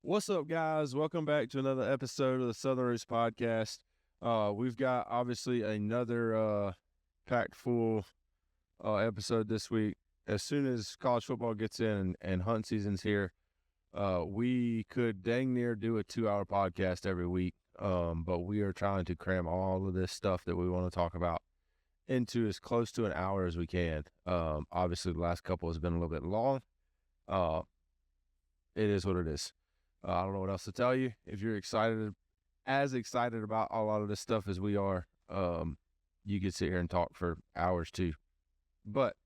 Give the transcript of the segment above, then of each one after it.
What's up, guys? Welcome back to another episode of the Southern Roots Podcast. We've got obviously another packed full episode this week. As soon as college football gets in and hunt season's here, we could dang near do a 2-hour podcast every week. But we are trying to cram all of this stuff that we want to talk about into as close to an hour as we can. Obviously, the last couple has been a little bit long. It is what it is. I don't know what else to tell you. If you're as excited about a lot of this stuff as we are, you could sit here and talk for hours too. But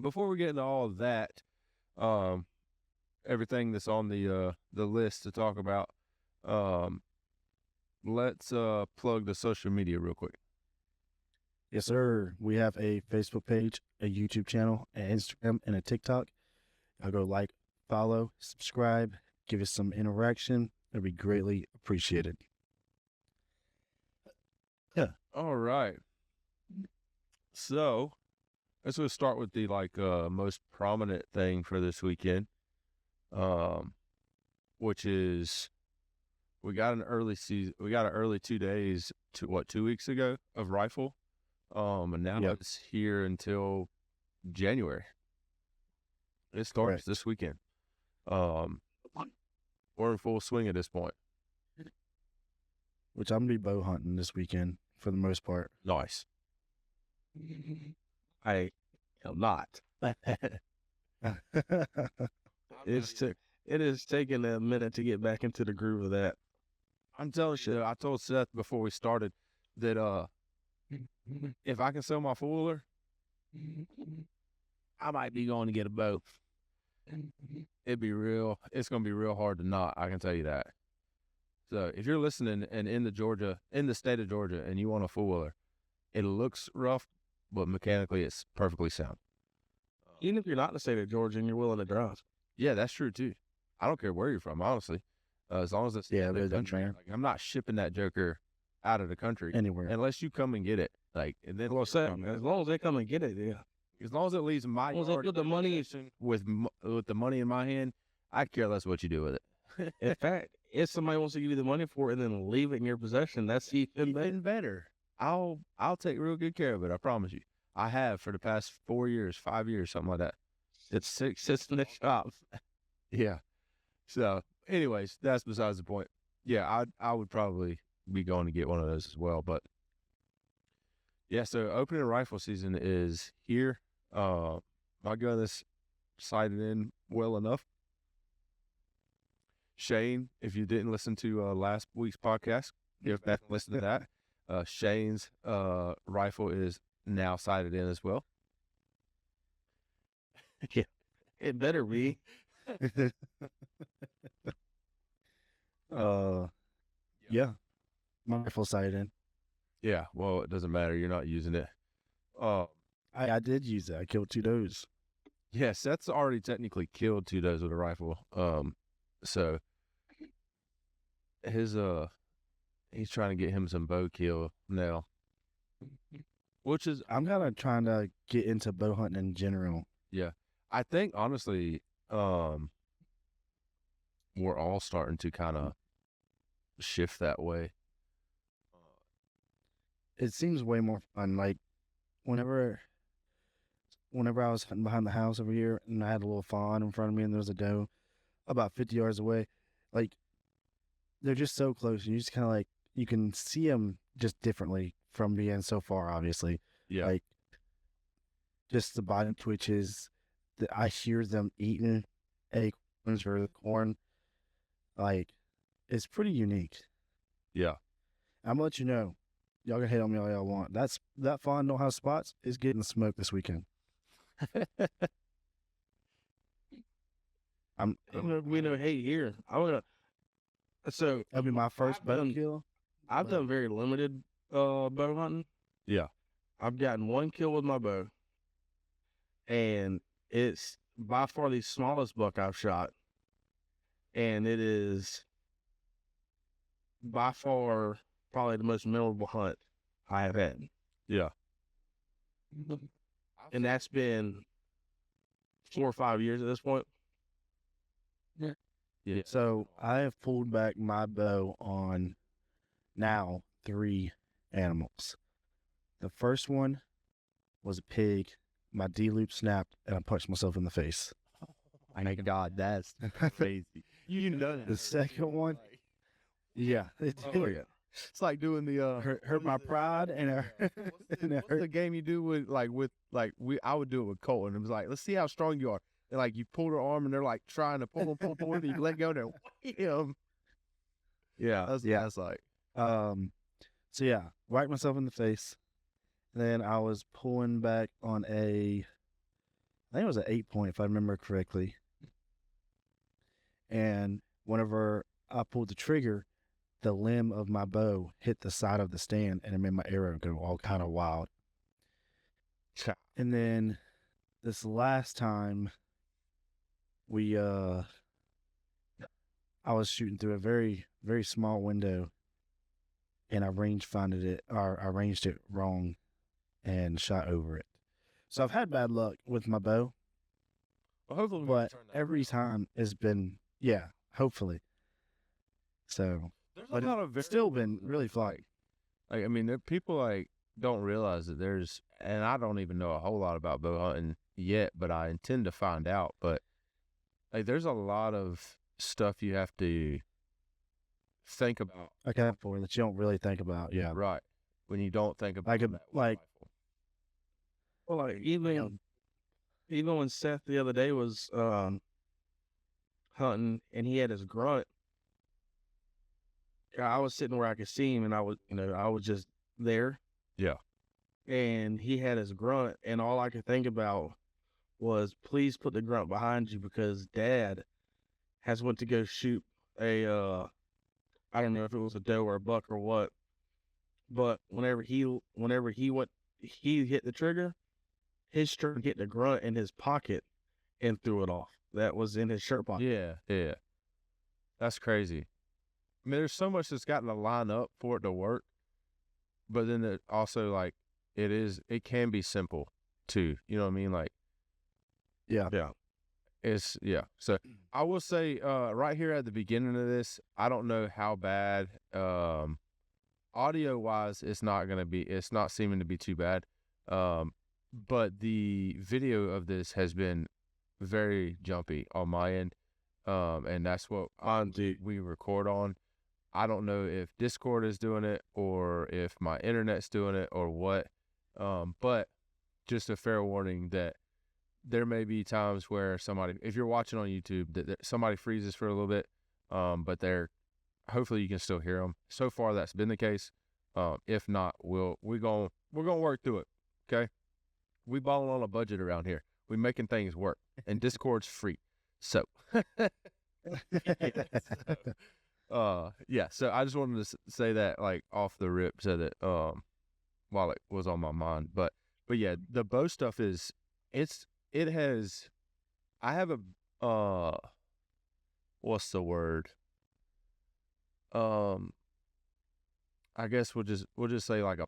before we get into all of that, everything that's on the list to talk about, let's plug the social media real quick. Yes, sir. We have a Facebook page, a YouTube channel, an Instagram, and a TikTok. I'll go like, follow, subscribe, give us some interaction. It'd be greatly appreciated. Yeah. All right. So let's just start with the most prominent thing for this weekend, which is we got an early 2 days 2 weeks ago of rifle, and now it's here until January. It starts this weekend. We're in full swing at this point. Which I'm going to be bow hunting this weekend for the most part. Nice. I am not. It has taken a minute to get back into the groove of that. I'm telling you, I told Seth before we started that if I can sell my fooler, I might be going to get a bow. It's going to be real hard to not, I can tell you that. So if you're listening and in the state of Georgia, and you want a four-wheeler, it looks rough, but mechanically it's perfectly sound. Even if you're not in the state of Georgia and you're willing to drive. Yeah, that's true too. I don't care where you're from, honestly. As long as it's in the country. Like, I'm not shipping that joker out of the country anywhere unless you come and get it. And then as long as they come and get it, yeah. As long as it leaves my yard with the money with the money in my hand, I care less what you do with it. In fact, if somebody wants to give you the money for it and then leave it in your possession, that's even better. I'll take real good care of it. I promise you. I have for the past 5 years, something like that. It sits in the shop. Yeah. So, anyways, that's besides the point. Yeah, I would probably be going to get one of those as well. But yeah, so opening rifle season is here. My gun is sighted in well enough. Shane, if you didn't listen to last week's podcast, if you haven't listened to that, Shane's rifle is now sighted in as well. Yeah, it better be. Yeah, my rifle sighted in. Yeah, well, it doesn't matter. You're not using it. I did use it. I killed 2 does. Yeah, Seth's already technically killed 2 does with a rifle. So he's trying to get him some bow kill now, which is I'm kind of trying to get into bow hunting in general. Yeah, I think honestly, we're all starting to kind of shift that way. It seems way more fun. Like whenever I was hunting behind the house over here and I had a little fawn in front of me and there was a doe about 50 yards away, like they're just so close and you just kind of like, you can see them just differently from being so far, obviously. Yeah. Like just the body twitches, I hear them eating acorns or the corn. Like it's pretty unique. Yeah. I'm gonna let you know. Y'all can hate on me all y'all want. That fawn don't have spots is getting smoked this weekend. We know hate here. So that'll be my first bow kill. I've done very limited bow hunting. Yeah. I've gotten 1 kill with my bow. And it's by far the smallest buck I've shot. And it is by far probably the most memorable hunt I have had. Yeah. And that's been 4 or 5 years at this point. Yeah. So I have pulled back my bow on now 3 animals. The first one was a pig. My D-loop snapped, and I punched myself in the face. Oh my God, that's crazy. You know that. The second one, yeah, it did. Oh, yeah. It's like doing the Hurt my pride, and it and it what's the hurt. game you do with I would do it with Colton. It was like, let's see how strong you are. And like you pull their arm and they're like trying to pull, and you let go there. Yeah. That's like So yeah, whacked myself in the face. Then I was pulling back on I think it was an 8-point, if I remember correctly. And whenever I pulled the trigger, the limb of my bow hit the side of the stand, and it made my arrow go all kind of wild. And then this last time, I was shooting through a very, very small window, and I ranged it wrong and shot over it. So I've had bad luck with my bow, well, hopefully we can but turn that every around. time it's been, yeah, hopefully. So, There's but a lot of it's still been really fun. like I mean, there people like don't realize that there's, and I don't even know a whole lot about bow hunting yet, but I intend to find out. But like, there's a lot of stuff you have to think about, Okay, for that you don't really think about, yeah. right? When you don't think about Like a- that with like- rifle. Well, like know. even when Seth the other day was hunting and he had his grunt, I was sitting where I could see him, and I was just there. Yeah. And he had his grunt, and all I could think about was, please put the grunt behind you, because Dad has went to go shoot a I don't know if it was a doe or a buck or what, but whenever he hit the trigger, his trigger hit the grunt in his pocket and threw it off. That was in his shirt pocket. Yeah. That's crazy. I mean, there's so much that's got to line up for it to work, but then it also like it can be simple too. You know what I mean? Like, Yeah. So I will say, right here at the beginning of this, I don't know how bad, audio wise, it's not seeming to be too bad. But the video of this has been very jumpy on my end. And that's what we record on. I don't know if Discord is doing it or if my internet's doing it or what. But just a fair warning that there may be times where if you're watching on YouTube, that somebody freezes for a little bit, but hopefully you can still hear them. So far, that's been the case. If not, we're gonna work through it. Okay, we balling on a budget around here. We making things work, and Discord's free. So, yeah. So I just wanted to say that like off the rip, so that while it was on my mind, but yeah, the bow stuff I have a, what's the word? I guess we'll just say like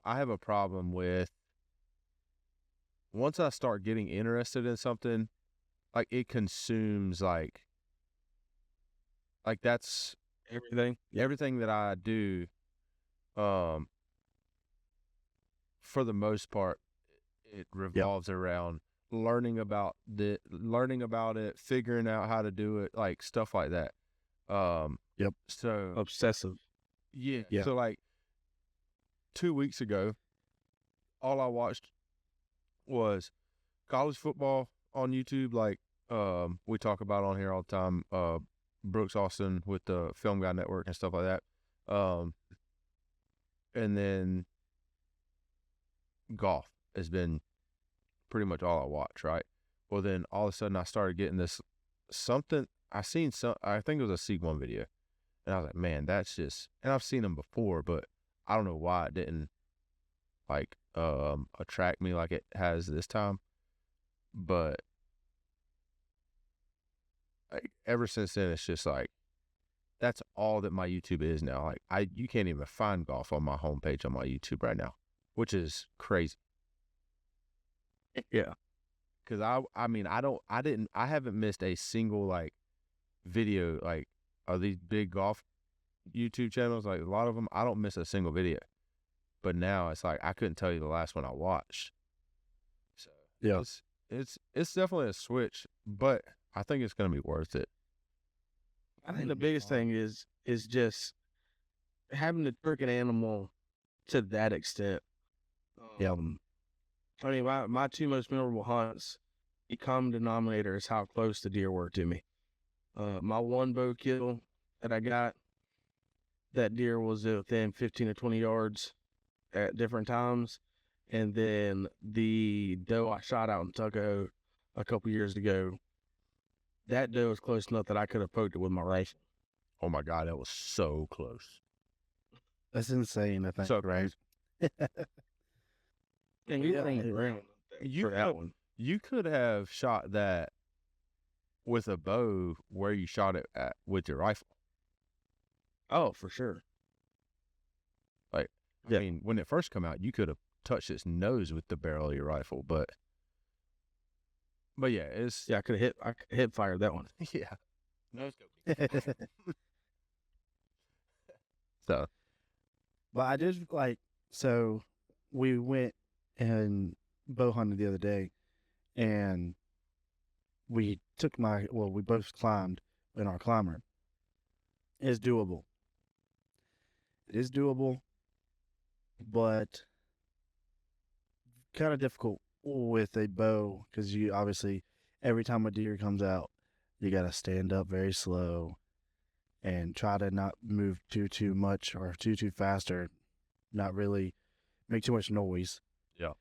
I have a problem with, once I start getting interested in something, like it consumes like that's everything that I do, for the most part, it revolves around learning about it, figuring out how to do it, like stuff like that. Yep. So Obsessive. yeah. Yeah. So like 2 weeks ago, all I watched was college football on YouTube. Like we talk about on here all the time. Brooks Austin with the Film Guy Network and stuff like that. And then golf has been pretty much all I watch, right? Well, then all of a sudden I started getting this something. I think it was a C1 video, and I was like, man, that's just, and I've seen them before, but I don't know why it didn't like attract me like it has this time. But like ever since then, it's just like, that's all that my YouTube is now. Like you can't even find golf on my homepage on my YouTube right now, which is crazy. Yeah. Cause I haven't missed a single like video, like, are these big golf YouTube channels, like a lot of them, I don't miss a single video. But now it's like I couldn't tell you the last one I watched. So Yeah. it's definitely a switch, but I think it's gonna be worth it. I think the biggest thing is just having to trick an animal to that extent. Yeah. I mean, my two most memorable hunts, the common denominator is how close the deer were to me. My one bow kill that I got, that deer was within 15 or 20 yards at different times. And then the doe I shot out in Tuckahoe a couple years ago, that doe was close enough that I could have poked it with my rifle. Oh my God, that was so close. That's insane. I think. So crazy. And you Yeah. running around for that one. You could have shot that with a bow where you shot it at with your rifle. Oh, for sure. I mean, when it first come out, you could have touched its nose with the barrel of your rifle, but yeah, it's Yeah, I could have hit fired that one. yeah. Nose go. So, But I did so we went and bow hunted the other day, and we we both climbed in our climber. It's doable. It is doable, but kind of difficult with a bow because you obviously, every time a deer comes out, you got to stand up very slow and try to not move too much or too fast, or not really make too much noise. Yeah.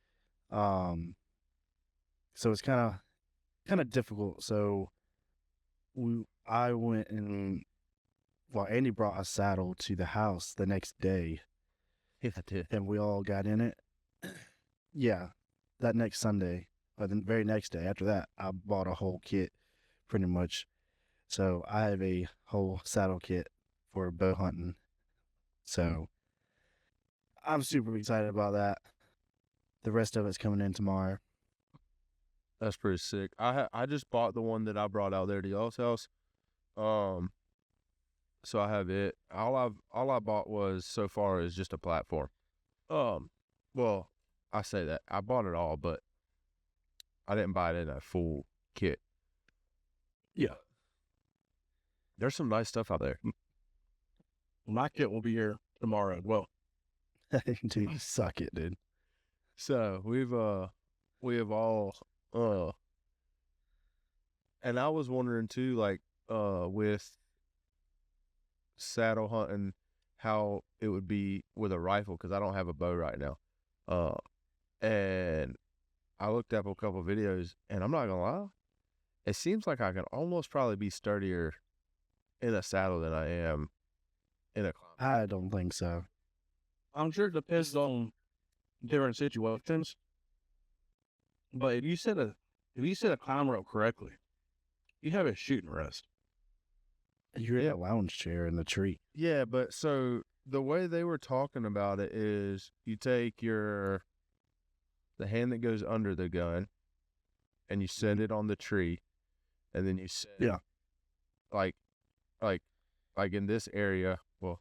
So it's kind of difficult. So I went and Andy brought a saddle to the house the next day, yeah, I did. and we all got in it. Yeah, that next Sunday, or the very next day after that, I bought a whole kit, pretty much. So I have a whole saddle kit for bow hunting. So I'm super excited about that. The rest of it's coming in tomorrow. That's pretty sick. I just bought the one that I brought out there to y'all's house. So I have it. All I bought was so far is just a platform. Well, I say that I bought it all, but I didn't buy it in a full kit. Yeah. There's some nice stuff out there. My kit will be here tomorrow as well. Dude, you suck it, dude. So we have all and I was wondering too, like with saddle hunting, how it would be with a rifle, because I don't have a bow right now. And I looked up a couple videos, and I'm not gonna lie, it seems like I can almost probably be sturdier in a saddle than I am in a climb. I don't think so. I'm sure it depends on different situations. But if you set a climb rope correctly, you have a shooting rest. You're in a lounge chair in the tree. Yeah, but so the way they were talking about it is you take the hand that goes under the gun and you set it on the tree, and then you set like in this area, or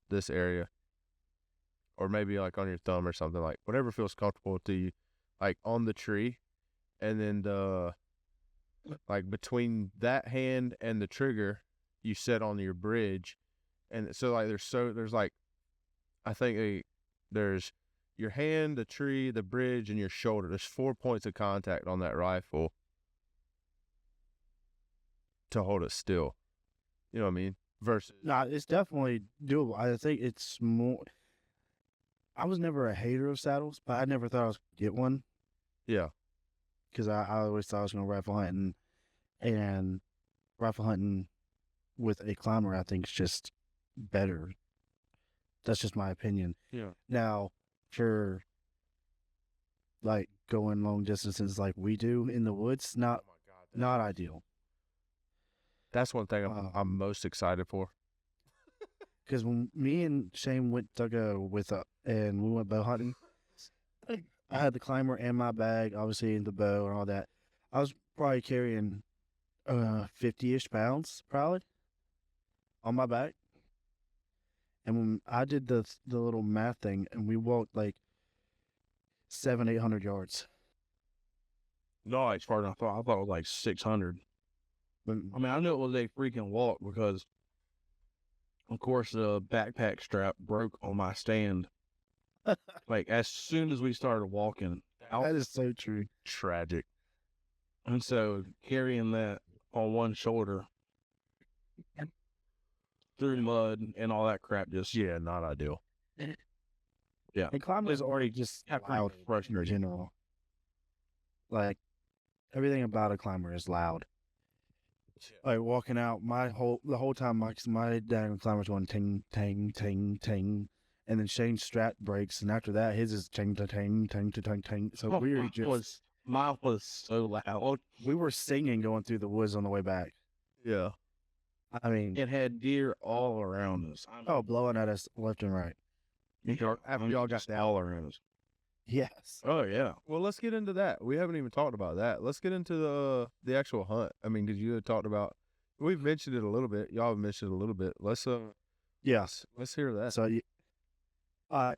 maybe like on your thumb or something, like whatever feels comfortable to you, like on the tree, and then like between that hand and the trigger, you set on your bridge. And so like there's like, I think there's your hand, the tree, the bridge, and your shoulder. There's 4 points of contact on that rifle to hold it still. You know what I mean? Versus No, it's definitely doable. I think it's more. I was never a hater of saddles, but I never thought I was going to get one, yeah. because I always thought I was going to rifle hunt, and rifle hunting with a climber, I think, is just better. That's just my opinion. Yeah. Now, for like going long distances like we do in the woods, not ideal. That's one thing I'm most excited for. Because when me and Shane went to go and we went bow hunting, I had the climber and my bag, obviously, and the bow and all that. I was probably carrying 50-ish pounds, probably. on my back. And when I did the little math thing, and we walked like 700-800 yards. No, it's farther than I thought. I thought it was like 600. But I mean, I knew it was a freaking walk because, of course, the backpack strap broke on my stand. Like, as soon as we started walking out. that is so true. Tragic. And so, carrying that on one shoulder through mud and all that crap just, Yeah, not ideal. yeah. And climbing is already just Have loud in frustrating. general. Like, everything about a climber is loud. Like, walking out, the whole time, my dang climber's going ting, ting, ting, ting. And then Shane's strap breaks, and after that, his is ting, ting, ting, ting, ting, ting. So we were just, Mine was so loud. we were singing going through the woods on the way back. Yeah. I mean, It had deer all around us. oh, blowing at us left and right. After y'all got all around us. Yes. Oh, yeah. Well, let's get into that. We haven't even talked about that. Let's get into the actual hunt. I mean, because you had talked about, we've mentioned it a little bit. Y'all have mentioned it a little bit. Let's Yes. let's hear that.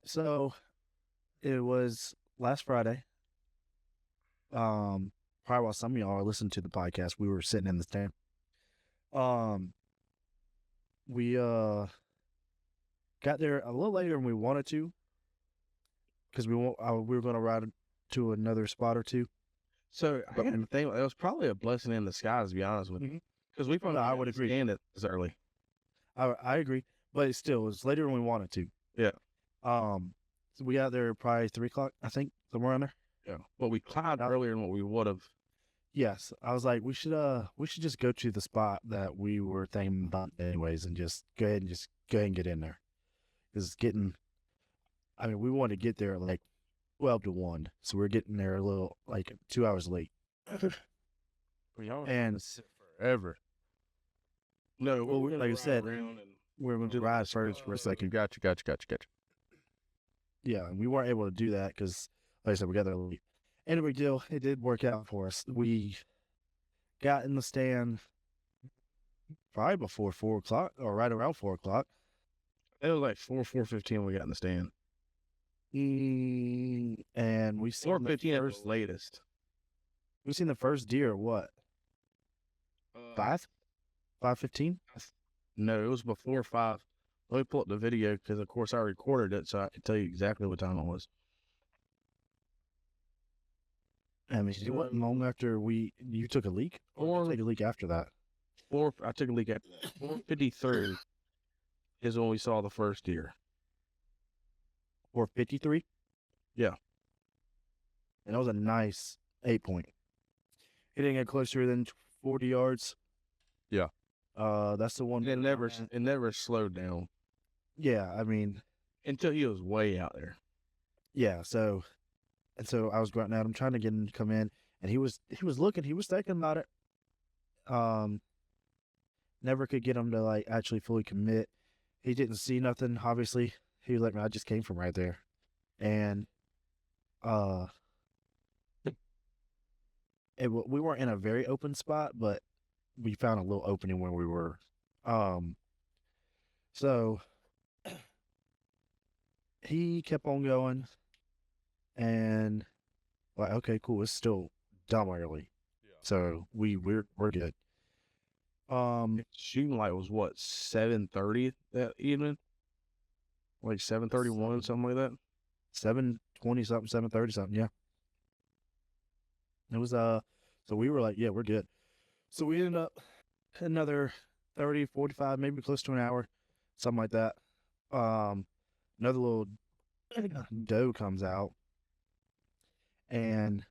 So it was last Friday. Probably while some of y'all are listening to the podcast, we were sitting in the stand. We got there a little later than we wanted to, because we were going to ride to another spot or two. So, I got to think, it was probably a blessing in disguise, to be honest with you. Because we probably I would agree. stand it this early. I agree, but it was later than we wanted to. Yeah. So we got there probably 3:00, I think, somewhere around there. Yeah. But we climbed earlier than what we would have. Yes, I was like, we should just go to the spot that we were thinking about anyways, and just go ahead and get in there. Because we wanted to get there at like 12 to 1, so we're getting there a little like 2 hours late. And forever. No, well, we're gonna like I ride said, around and we're going to do the ride first for a spot. second. Gotcha. Yeah, and we weren't able to do that because, like I said, we got there late. Any big deal, it did work out for us. We got in the stand probably before 4:00 or right around 4:00. It was like 4:15 when we got in the stand. And we seen 4:15 at the latest. we seen the first deer at what? 5:15? No, it was before 5. Let me pull up the video because, of course, I recorded it so I could tell you exactly what time it was. I mean, it wasn't long after you took a leak, or did you take a leak after that? I took a leak at 4:53 is when we saw the first deer. 4:53? Yeah. And that was a nice 8-point. It didn't get closer than 40 yards. Yeah. That's the one. It never slowed down Yeah, I mean, until he was way out there. yeah. So I was grunting at him, trying to get him to come in, and he was looking, he was thinking about it. Never could get him to like actually fully commit. He didn't see nothing. Obviously, he was like, "Man, I just came from right there," and we weren't in a very open spot, but we found a little opening where we were. So he kept on going, and like, okay, cool. It's still dumb early, so we're good. Shooting light was what, 7:30 that evening? Like 7:31, something like that. 7:20 something, 7:30 something, yeah. It was so we were like, yeah, we're good. So we ended up another 30, 45, maybe close to an hour, something like that. Another little doe comes out, and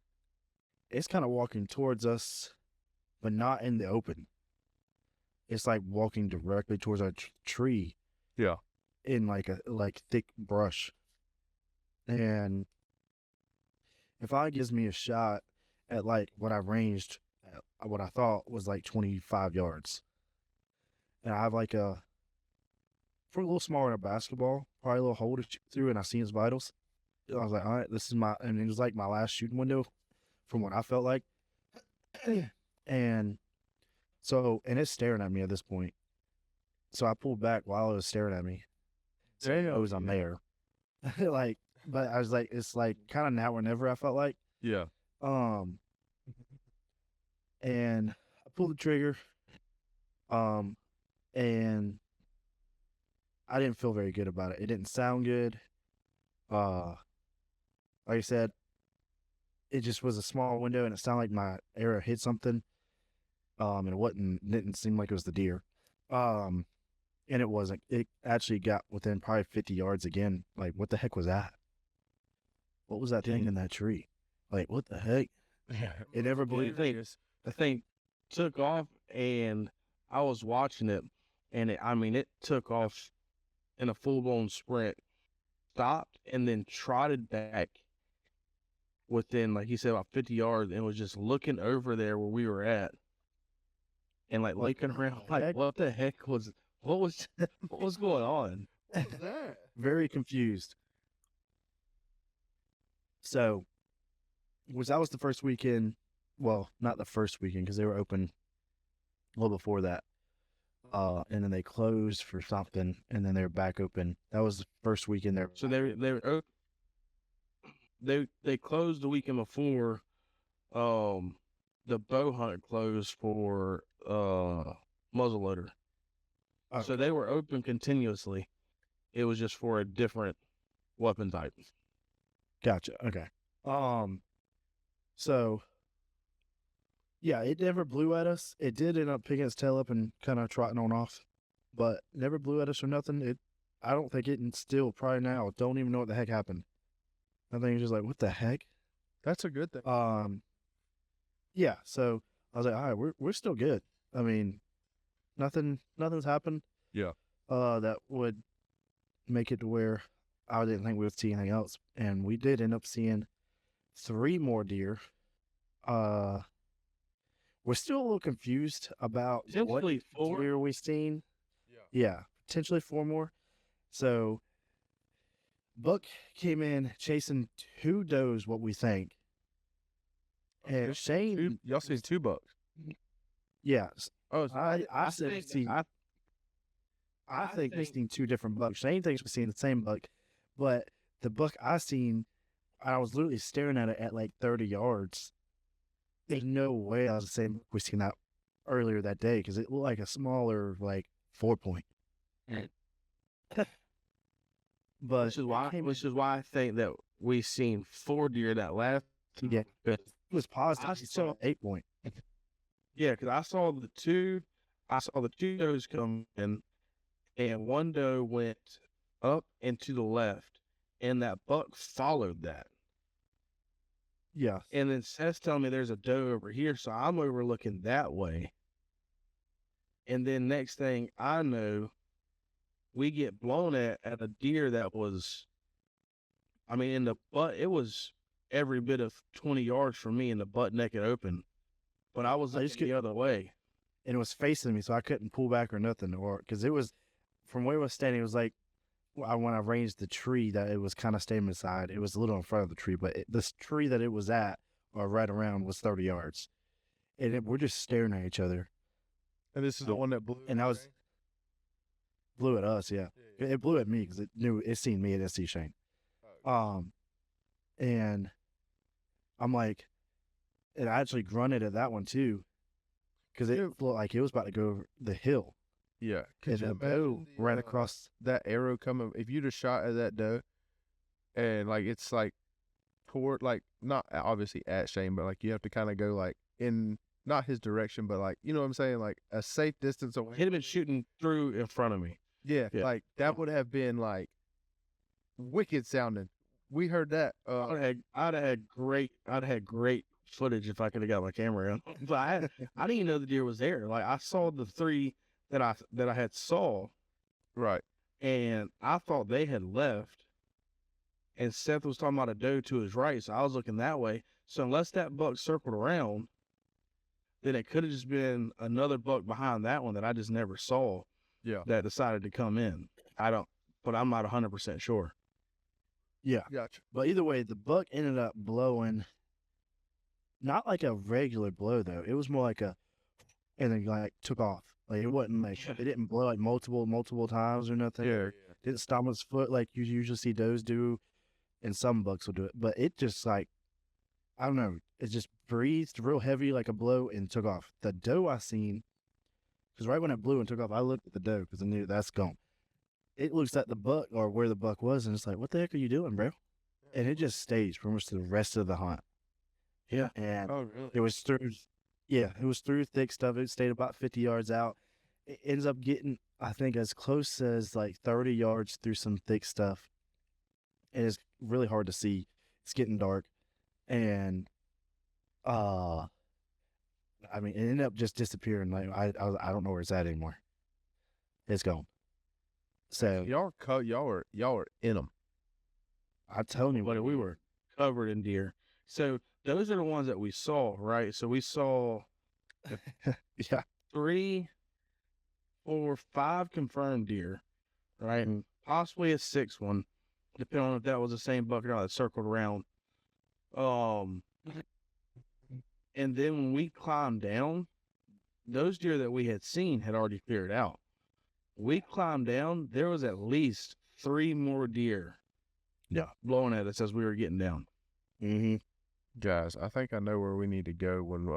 it's kind of walking towards us, but not in the open. It's like walking directly towards our tree. Yeah. In like thick brush. And if I gives me a shot at like what I ranged, what I thought was like 25 yards, and I have like for a little smaller than a basketball, probably a little hole to shoot through, and I seen his vitals. I was like, all right, this is and it was like my last shooting window from what I felt like. And so, and it's staring at me at this point. So I pulled back while it was staring at me. So Damn. I was on there. But I was like, it's like kind of now or never, I felt like. Yeah. And I pulled the trigger. And I didn't feel very good about it. It didn't sound good. Like I said, it just was a small window, and it sounded like my arrow hit something. And didn't seem like it was the deer. And it wasn't. It actually got within probably 50 yards again. Like, what the heck was that? What was that thing in that tree? Like, what the heck? It never blew. The thing took off, and I was watching it, and it took off in a full-blown sprint, stopped, and then trotted back within, like he said, about 50 yards, and was just looking over there where we were at, and like looking around, like, what the heck was what was going on? Very confused. So, that was the first weekend. Well, not the first weekend because they were open a little before that. And then they closed for something, and then they were back open. That was the first weekend there. So they closed the weekend before. The bow hunt closed for muzzleloader. Okay. So they were open continuously. It was just for a different weapon type. Gotcha. Okay. So, yeah, it never blew at us. It did end up picking its tail up and kind of trotting on off, but never blew at us or nothing. I don't think it, and still probably now don't even know what the heck happened. I think it's just like, what the heck? That's a good thing. Yeah. So I was like, all right, we're still good. I mean, nothing's happened. Yeah. That would make it to where I didn't think we would see anything else, and we did end up seeing 3 more deer. We're still a little confused about what Potentially 4. deer we seen. Yeah. Yeah, potentially 4 more. So, Buck came in chasing 2 does, what we think. And Shane, Y'all seen 2 bucks. yeah, Oh, I said we seen. I think we seen 2 different bucks. Shane thinks we seen the same buck, but the buck I seen, I was literally staring at it at like 30 yards. There's no way I was the same buck we seen that earlier that day because it looked like a smaller, like 4-point. But Which is why I think that we seen 4 deer that last. yeah, it was positive. He saw 8-point. Yeah, because I saw the 2 does come in, and 1 doe went up and to the left, and that buck followed that. Yeah, And then Seth's telling me there's a doe over here, so I'm overlooking that way. And then next thing I know, we get blown at a deer that was, in the butt, it was every bit of 20 yards from me in the butt naked open. But I was looking the other way. and it was facing me, so I couldn't pull back or nothing, or because it was from where it was standing. It was like when I ranged the tree that it was kind of staying beside. It was a little in front of the tree, but this tree that it was at or right around was 30 yards, and we're just staring at each other. and this is the one that blew. And I was blew at us, yeah. It blew at me because it seen me, it didn't see Shane. And I'm like, it actually grunted at that one too, because it looked like it was about to go over the hill. Yeah. And the bow right across. that arrow coming. If you'd have shot at that doe, and like it's like toward, like not obviously at Shane, but like you have to kind of go like in not his direction, but like, you know what I'm saying, like a safe distance away. He'd have been shooting through in front of me. Yeah, Yeah. like that would have been like wicked sounding. We heard that. I'd have had great footage if I could have got my camera out. But I didn't even know the deer was there. Like I saw the 3 that I had saw, Right. and I thought they had left. And Seth was talking about a doe to his right, so I was looking that way. So unless that buck circled around, then it could have just been another buck behind that one that I just never saw. Yeah. That decided to come in. But I'm not 100% sure. Yeah. Gotcha. But either way, the buck ended up blowing, not like a regular blow though. It was more like and then like took off. Like it wasn't like it didn't blow like multiple times or nothing. Yeah. Didn't stomp its foot like you usually see does do, and some bucks will do it. But it just like I don't know, it just breathed real heavy like a blow and took off. The doe I seen, because right when it blew and took off, I looked at the doe because I knew that's gone. It looks at the buck or where the buck was, and it's like, what the heck are you doing, bro? And it just stayed for almost the rest of the hunt. Yeah. And Oh, really? it was through, yeah, it was through thick stuff. It stayed about 50 yards out. It ends up getting, I think, as close as like 30 yards through some thick stuff. And it's really hard to see. It's getting dark. And, I mean, it ended up just disappearing. Like, I don't know where it's at anymore. It's gone. So, Y'all are in them. I'm telling you, But we were covered in deer. So those are the ones that we saw, right? So we saw yeah, 3, 4, 5 confirmed deer, right? And possibly a 6th one, depending on if that was the same buck or not that circled around. And then when we climbed down, those deer that we had seen had already cleared out. We climbed down, there was at least 3 more deer. Yeah. Blowing at us as we were getting down. mm-hmm. Guys, I think I know where we need to go when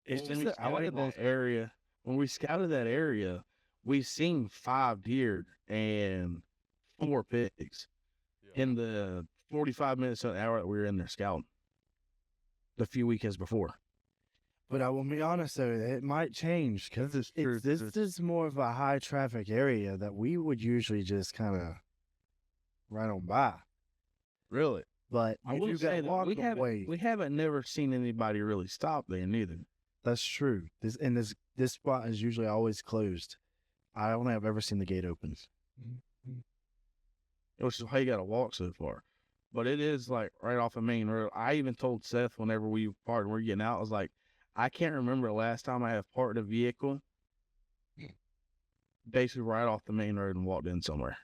It's Well, just we that I like scouted that area. When we scouted that area, we seen 5 deer and 4 pigs in the 45 minutes to an hour that we were in there scouting. The few weekends before. But I will be honest though, it might change because This is true. this is more of a high traffic area that we would usually just kind of right on by. really. But I if will you say got that walk we away, haven't never seen anybody really stop there neither. that's true. This spot is usually always closed. I don't think I've ever seen the gate open. Which is how you got to walk so far. But it is like right off a main road. I even told Seth whenever we parked and we're getting out, I was like, I can't remember the last time I have parked a vehicle basically right off the main road and walked in somewhere.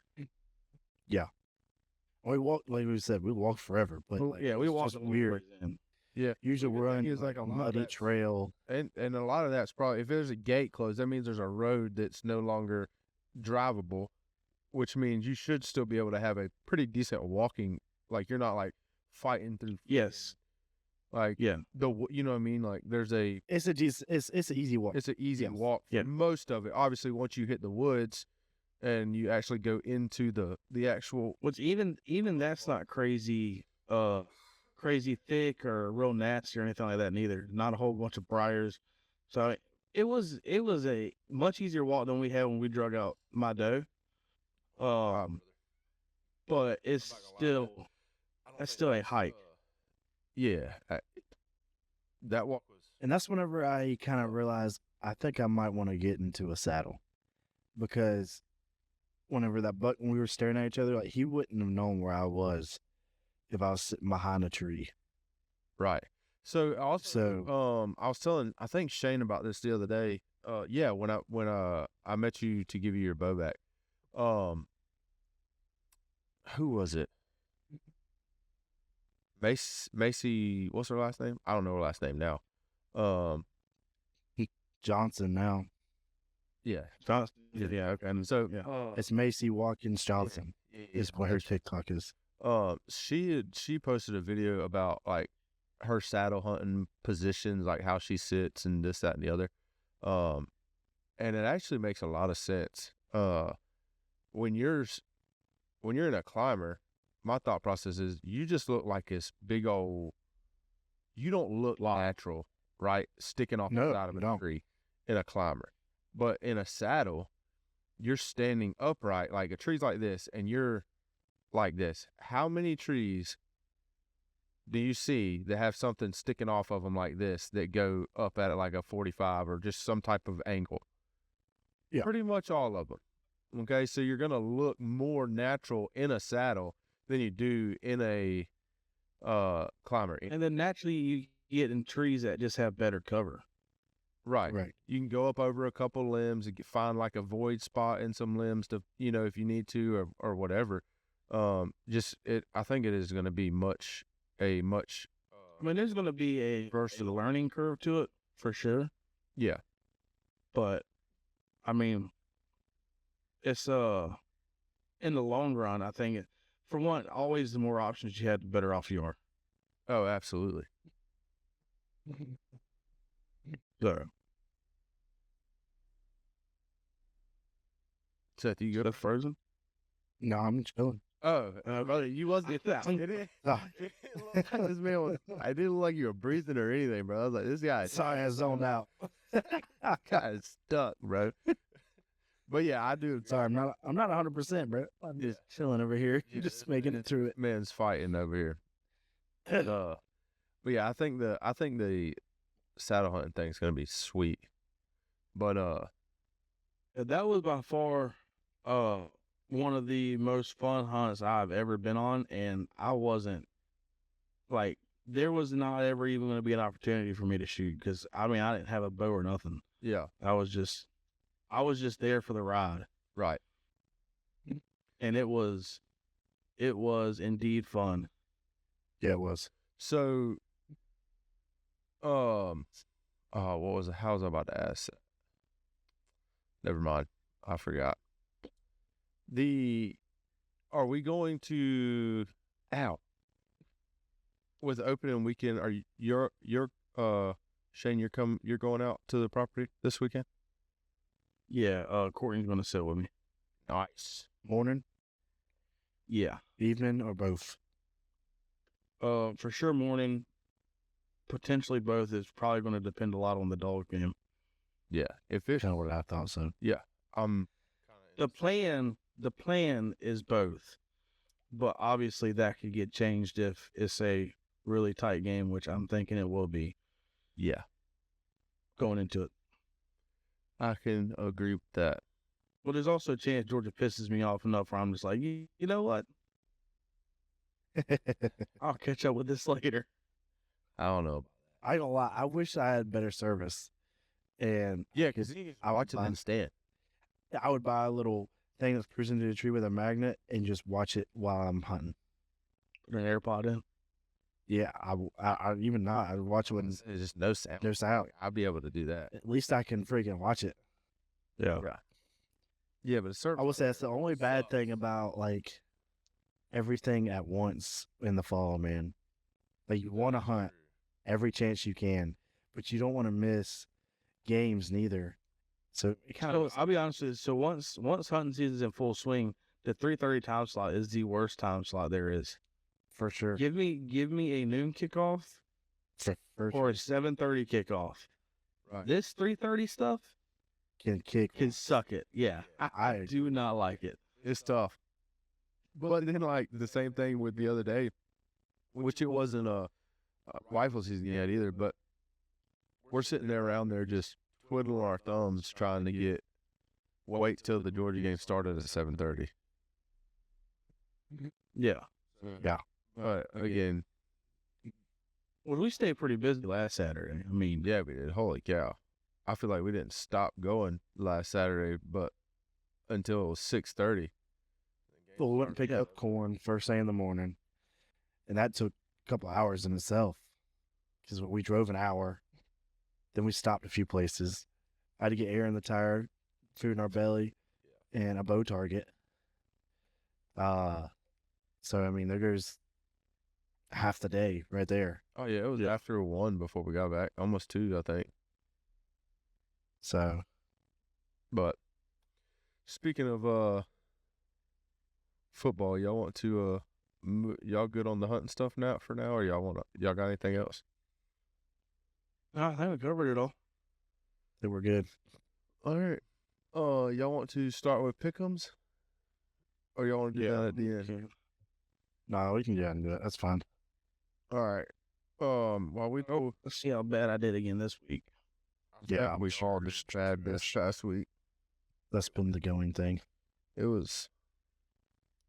We walked, like we said, we walked forever. But Well, like, yeah, we it's walked just all weird. the way in. Yeah. Usually The we're good on thing is, like, like a a lot of muddy that's- trail. And a lot of that's probably, if there's a gate closed, that means there's a road that's no longer drivable, which means you should still be able to have a pretty decent walking. Like you're not like fighting through. Yes. Like Yeah. you know what I mean? Like there's a, It's a decent, it's an easy walk. it's an easy Yes. walk. For Yeah. most of it, obviously, once you hit the woods, and you actually go into the actual. Which even that's not crazy crazy thick or real nasty or anything like that neither. Not a whole bunch of briars. So it was a much easier walk than we had when we drug out my doe. But it's still that's still a hike. Yeah, that walk was. And that's whenever I kind of realized I think I might want to get into a saddle, because whenever that buck, when we were staring at each other, like he wouldn't have known where I was if I was sitting behind a tree. Right. So also, I was telling, I think Shane about this the other day. Yeah, when I met you to give you your bow back. Who was it? Macy, what's her last name? I don't know her last name now. Johnson now. Yeah. Yeah, okay. And So yeah. It's Macy Watkins Johnson is what her TikTok is. She posted a video about like her saddle hunting positions, like how she sits and this, that, and the other. And it actually makes a lot of sense. When you're in a climber, my thought process is you just look like this big old. You don't look natural, right? Sticking off the side of a tree in a climber, but in a saddle, you're standing upright, like a tree's like this, and you're like this. How many trees do you see that have something sticking off of them like this that go up at it like a 45 or just some type of angle? Yeah. Pretty much all of them. Okay, so you're going to look more natural in a saddle than you do in a climber. And then naturally you get in trees that just have better cover. Right. Right. You can go up over a couple limbs and find like a void spot in some limbs to, if you need to or whatever. I think it is going to be I mean, there's going to be a learning curve to it for sure. Yeah. But I mean, it's in the long run, I think for one, always the more options you have, the better off you are. Oh, absolutely. So, Seth, you the good? frozen. No, I'm chilling. Oh, brother, you wasn't that. Ah. This man was, I didn't look like you were breathing or anything, bro. I was like, this guy Sorry, I zoned out. is stuck, bro. But yeah, I do. Sorry, I'm not 100%, bro. I'm just chilling over here. You're just making it through it. Man's fighting over here. But yeah, I think the saddle hunting thing's gonna be sweet. But That was by far one of the most fun hunts I've ever been on, and I wasn't like there was not ever even going to be an opportunity for me to shoot because I mean I didn't have a bow or nothing. yeah, I was just there for the ride, right. and it was indeed fun. Yeah, it was. So, what was it? How was I about to ask? Never mind, I forgot. Are we going to with the opening weekend? Are you're Shane? You're going out to the property this weekend? Yeah, Courtney's going to sit with me. Nice. Morning, Yeah, evening, or both? for sure morning, potentially both. Is probably going to depend a lot on the dog game. Yeah, if it's Kind of what I thought so. The plan is both, but obviously that could get changed if it's a really tight game, which I'm thinking it will be yeah, going into it. I can agree with that. But there's also a chance Georgia pisses me off enough where I'm just like, you know what? I'll catch up with this later. I don't know. I ain't gonna lie. I wish I had better service. And Yeah, because I watch it instead. I would buy a little thing that's cruising to the tree with a magnet and just watch it while I'm hunting. Put an AirPod in. Yeah, I even not. I would watch it with It's just no sound. no sound. I'll be able to do that. At least I can freaking watch it. Yeah. Right. Yeah, but it's I would say that's the only bad thing about like everything at once in the fall, man. Like you want to hunt every chance you can, but you don't want to miss games neither. So it kind So of I'll be honest with you. So once hunting season's in full swing, the 3:30 time slot is the worst time slot there is. for sure. Give me a noon kickoff For or a 7:30 kickoff. Right. This 3:30 stuff can kick. can suck it. Yeah, I do not like it. It's tough. But then, like, the same thing with the other day, which it wasn't a rifle season yet either, but we're sitting there around there just twiddling our thumbs trying to wait till the Georgia game started at 7:30. Yeah. But again, Well, we stayed pretty busy last Saturday. I mean, yeah, we did. Holy cow. I feel like we didn't stop going last Saturday, but until it was 6:30. Well, we went and picked up corn first thing in the morning, and that took a couple hours in itself because we drove an hour. Then we stopped a few places. I had to get air in the tire, food in our belly, and a bow target. So I mean, there goes half the day right there. Oh, yeah, it was after 1 before we got back. Almost 2, I think. So But speaking of football, y'all want to y'all good on the hunting stuff now for now, or y'all got anything else? I think we covered it all. they were good. All right. Y'all want to start with pick'ems, or y'all want to do that at the end? No, we can get into it. That's fine. All right. While we Let's see how bad I did again this week. Yeah, we all just bad this past week. That's been the going thing. It was.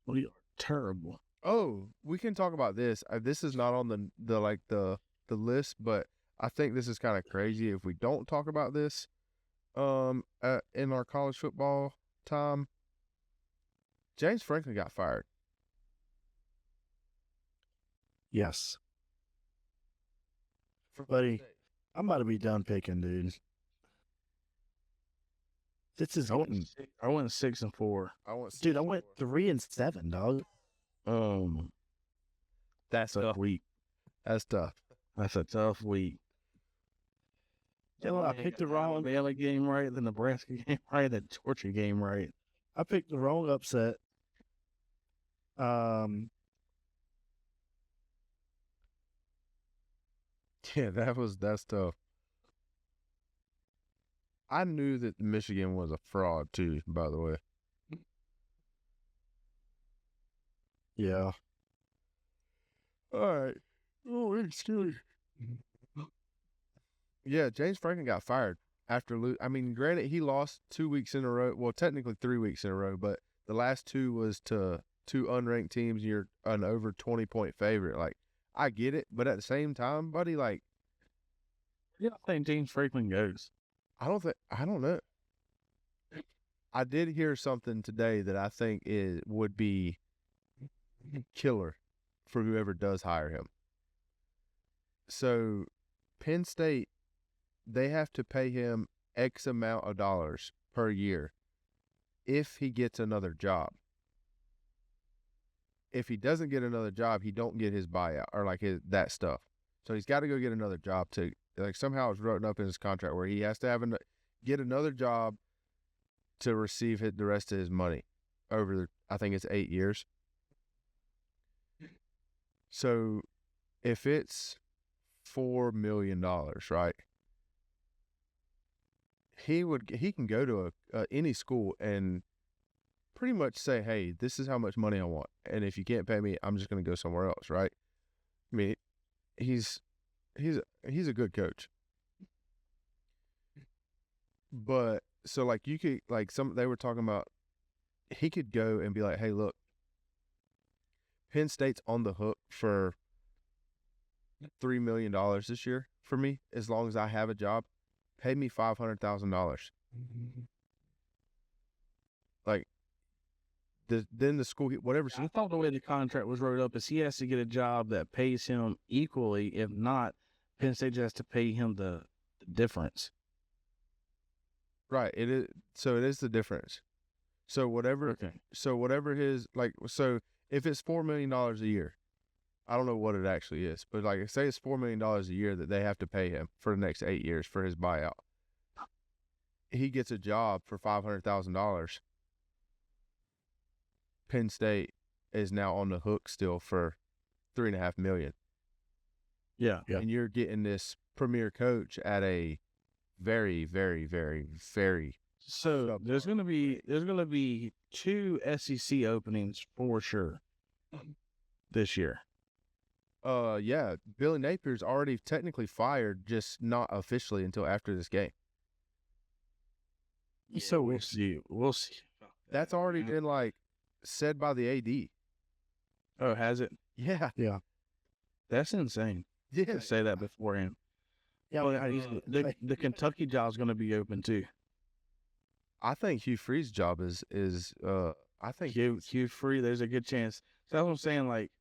We are terrible. Oh, we can talk about this. This is not on the list, but I think this is kind of crazy if we don't talk about this. In our college football time, James Franklin got fired. Yes. Buddy, I'm about to be done picking, dude. This is I went 6-4. I want dude. I went 3-7, dog. That's a tough. week. That's tough. That's a tough week. Yeah, I picked the wrong. Alabama game right, the Nebraska game right, the Georgia game right. I picked the wrong upset. Yeah, that's tough. I knew that Michigan was a fraud too, by the way. Yeah. All right. Oh, excuse me. Yeah, James Franklin got fired after I mean, granted, he lost 2 weeks in a row. Well, technically 3 weeks in a row, but the last two was to two unranked teams. And you're an over 20-point favorite. Like, I get it, but at the same time, buddy, like, Yeah, I think James Franklin goes. I don't know. I did hear something today that I think would be killer for whoever does hire him. So, Penn State, they have to pay him X amount of dollars per year if he gets another job. If he doesn't get another job, he don't get his buyout or like that stuff. So he's got to go get another job to like somehow it's written up in his contract where he has to get another job to receive the rest of his money over I think it's 8 years. So if it's $4 million, right? He can go to any school and pretty much say, hey, this is how much money I want. And if you can't pay me, I'm just going to go somewhere else, right? I mean, he's a good coach. But so like you could like they were talking about he could go and be like, hey, look, Penn State's on the hook for $3 million this year for me as long as I have a job. Pay me $500,000. Like then the school whatever. I thought the way the contract was wrote up is he has to get a job that pays him equally. If not, Penn State just has to pay him the difference. Right. It is. So it is the difference. So whatever. Okay. So whatever his like. So if it's $4 million a year, I don't know what it actually is, but like say it's $4 million a year that they have to pay him for the next 8 years for his buyout. He gets a job for $500,000. Penn State is now on the hook still for $3.5 million. Yeah. And you're getting this premier coach at a very, very, very, very. So there's gonna be 2 SEC openings for sure this year. Yeah, Billy Napier's already technically fired, just not officially until after this game. So we'll see. We'll see. That's already been like said by the AD. Oh, has it? Yeah. Yeah. That's insane. Yeah. To say that beforehand. Yeah. Well, the Kentucky job's going to be open too. I think Hugh Freeze's job is I think Hugh Free, there's a good chance. So that's what I'm saying. Like,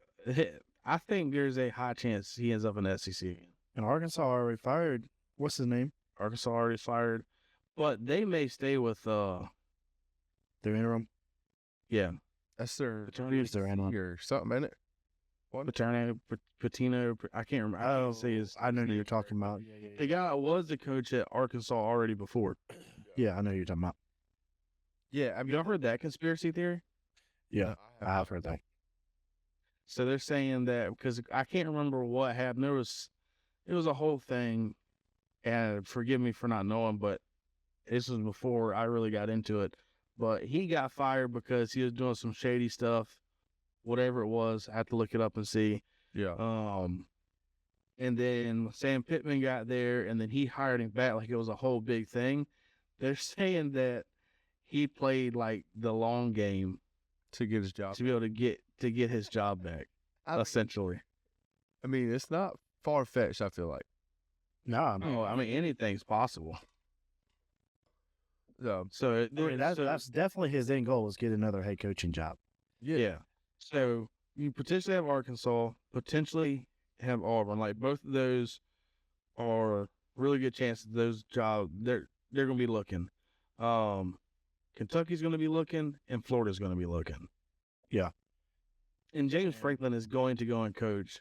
I think there's a high chance he ends up in the SEC. And Arkansas already fired. What's his name? Arkansas already fired, but they may stay with Their interim. yeah, that's their Who's their interim? or something, isn't it? Paterno, Patino. I can't remember. I can't say his. I know who you're talking about. The guy was the coach at Arkansas already before. Yeah, I know who you're talking about. Yeah, I mean, You heard that conspiracy theory? Yeah, I have heard that. So they're saying that because I can't remember what happened. It was a whole thing, and forgive me for not knowing, but this was before I really got into it. But he got fired because he was doing some shady stuff, whatever it was. I have to look it up and see. Yeah. And then Sam Pittman got there, and then he hired him back like it was a whole big thing. They're saying that he played like the long game To get his job. to be able to get his job back, essentially. I mean, it's not far fetched, I feel like. No, Oh, I mean anything's possible. So that's definitely his end goal is get another head coaching job. yeah. So you potentially have Arkansas, potentially have Auburn. Like both of those are really good chances. Those jobs they're gonna be looking. Kentucky's going to be looking, and Florida's going to be looking. Yeah. And James Franklin is going to go and coach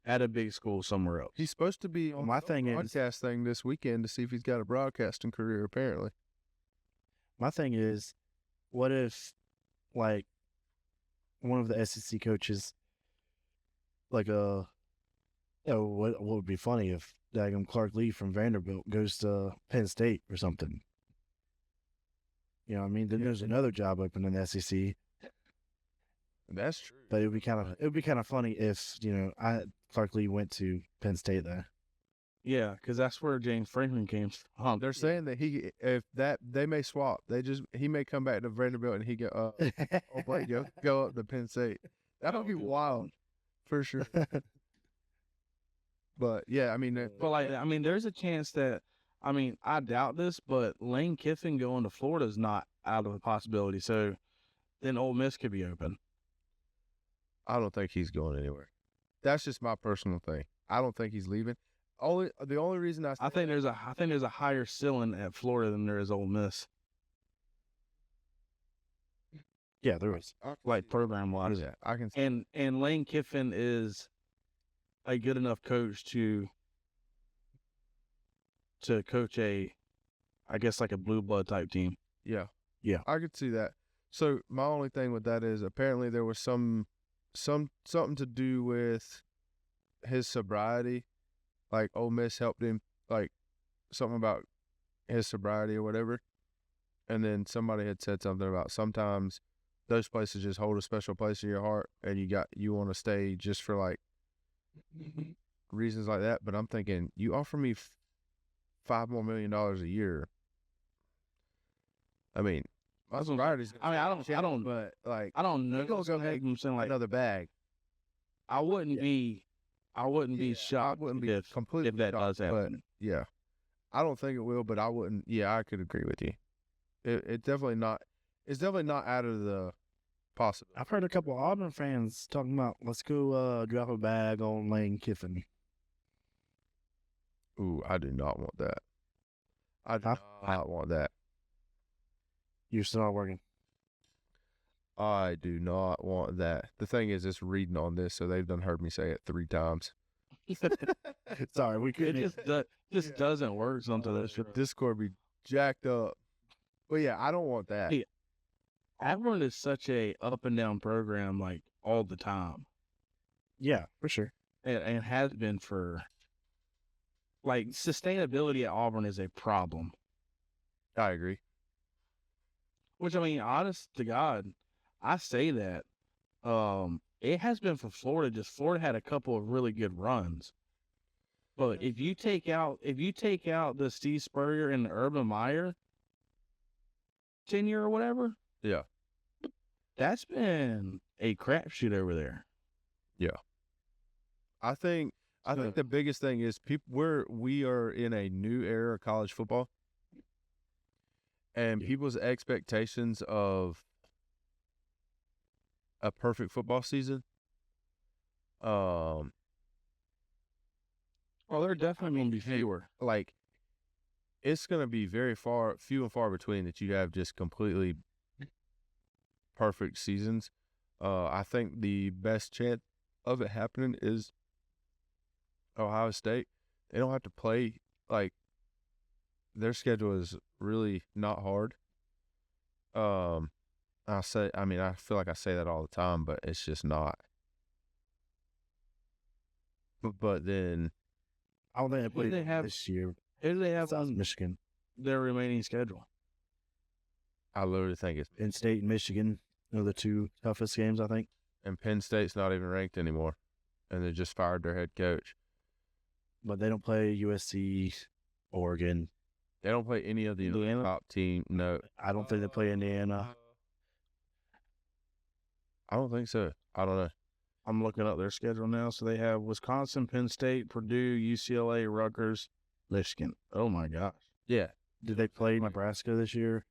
at a big school somewhere else. He's supposed to be on My the thing is- broadcast thing this weekend to see if he's got a broadcasting career, apparently. My thing is, what if, like, one of the SEC coaches, like, what would be funny if daggum Clark Lee from Vanderbilt goes to Penn State or something? You know what I mean? Then there's another job open in the SEC, That's true. but it would be kind of funny if, Clark Lee went to Penn State there. Yeah, because that's where James Franklin came from. They're saying that they may swap. He may come back to Vanderbilt and he go go up to Penn State. That would be wild, for sure. But yeah, I mean, there's a chance that, I doubt this, but Lane Kiffin going to Florida is not out of the possibility. So then Ole Miss could be open. I don't think he's going anywhere. That's just my personal thing. I don't think he's leaving. The only reason I think there's a higher ceiling at Florida than there is Ole Miss, Yeah, there is. like program wise. Yeah, I can see. And Lane Kiffin is a good enough coach to coach a blue blood type team. Yeah. Yeah. I could see that. So my only thing with that is apparently there was something to do with his sobriety. Like Ole Miss helped him, like something about his sobriety or whatever. And then somebody had said something about sometimes those places just hold a special place in your heart and you want to stay just for like reasons like that. But I'm thinking, you offer me $5 more million a year. I mean, my sobriety's I don't but like I don't know. you gonna go make another bag. I wouldn't be shocked. I wouldn't be if completely that shocked, does happen. But yeah, I don't think it will, but I wouldn't. Yeah, I could agree with you. It's definitely not. It's definitely not out of the possible. I've heard a couple of Auburn fans talking about, let's go drop a bag on Lane Kiffin. Ooh, I do not want that. I do not want that. You're still not working. I do not want that. The thing is, it's reading on this, so they've done heard me say it 3 times. Sorry, we It couldn't. just doesn't work sometimes. The Discord be jacked up. But yeah, I don't want that. Yeah. Auburn is such a up and down program, like all the time, Yeah, for sure. and has been for. Like sustainability at Auburn is a problem. I agree. Which honest to God, I say that. It has been for Florida. Just Florida had a couple of really good runs, but if you take out the Steve Spurrier and the Urban Meyer tenure or whatever, Yeah. that's been a crapshoot over there. I think the biggest thing is we are in a new era of college football, and people's expectations of a perfect football season. Oh, they're definitely going to be fewer. Like it's going to be few and far between that you have just completely perfect seasons. I think the best chance of it happening is Ohio State. They don't have to play, like, their schedule is really not hard. I feel like I say that all the time, but it's just not. But then I don't think they played they have- this year. Who do they have Sounds on Michigan. their remaining schedule? I literally think it's Penn State and Michigan are the 2 toughest games, I think. and Penn State's not even ranked anymore, and they just fired their head coach. But they don't play USC, Oregon. They don't play any of the Indiana? top team. No, I don't think they play Indiana. I don't think so. I don't know. I'm looking up their schedule now. So they have Wisconsin, Penn State, Purdue, UCLA, Rutgers, Michigan. Oh my gosh. Yeah, Did they play Nebraska this year?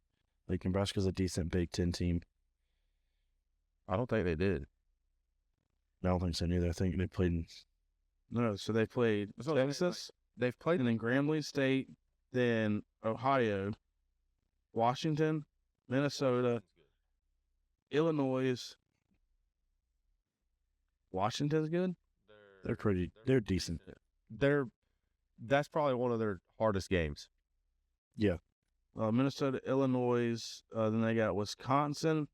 Like, Nebraska's a decent Big Ten team. I don't think they did. I don't think so neither. I think they played in No, so they played That's what I'm saying, Texas, They've played and then Grambling State, then Ohio, Washington, Minnesota, Illinois, Washington's good. They're decent. That's probably one of their hardest games. Minnesota, Illinois, then they got Wisconsin,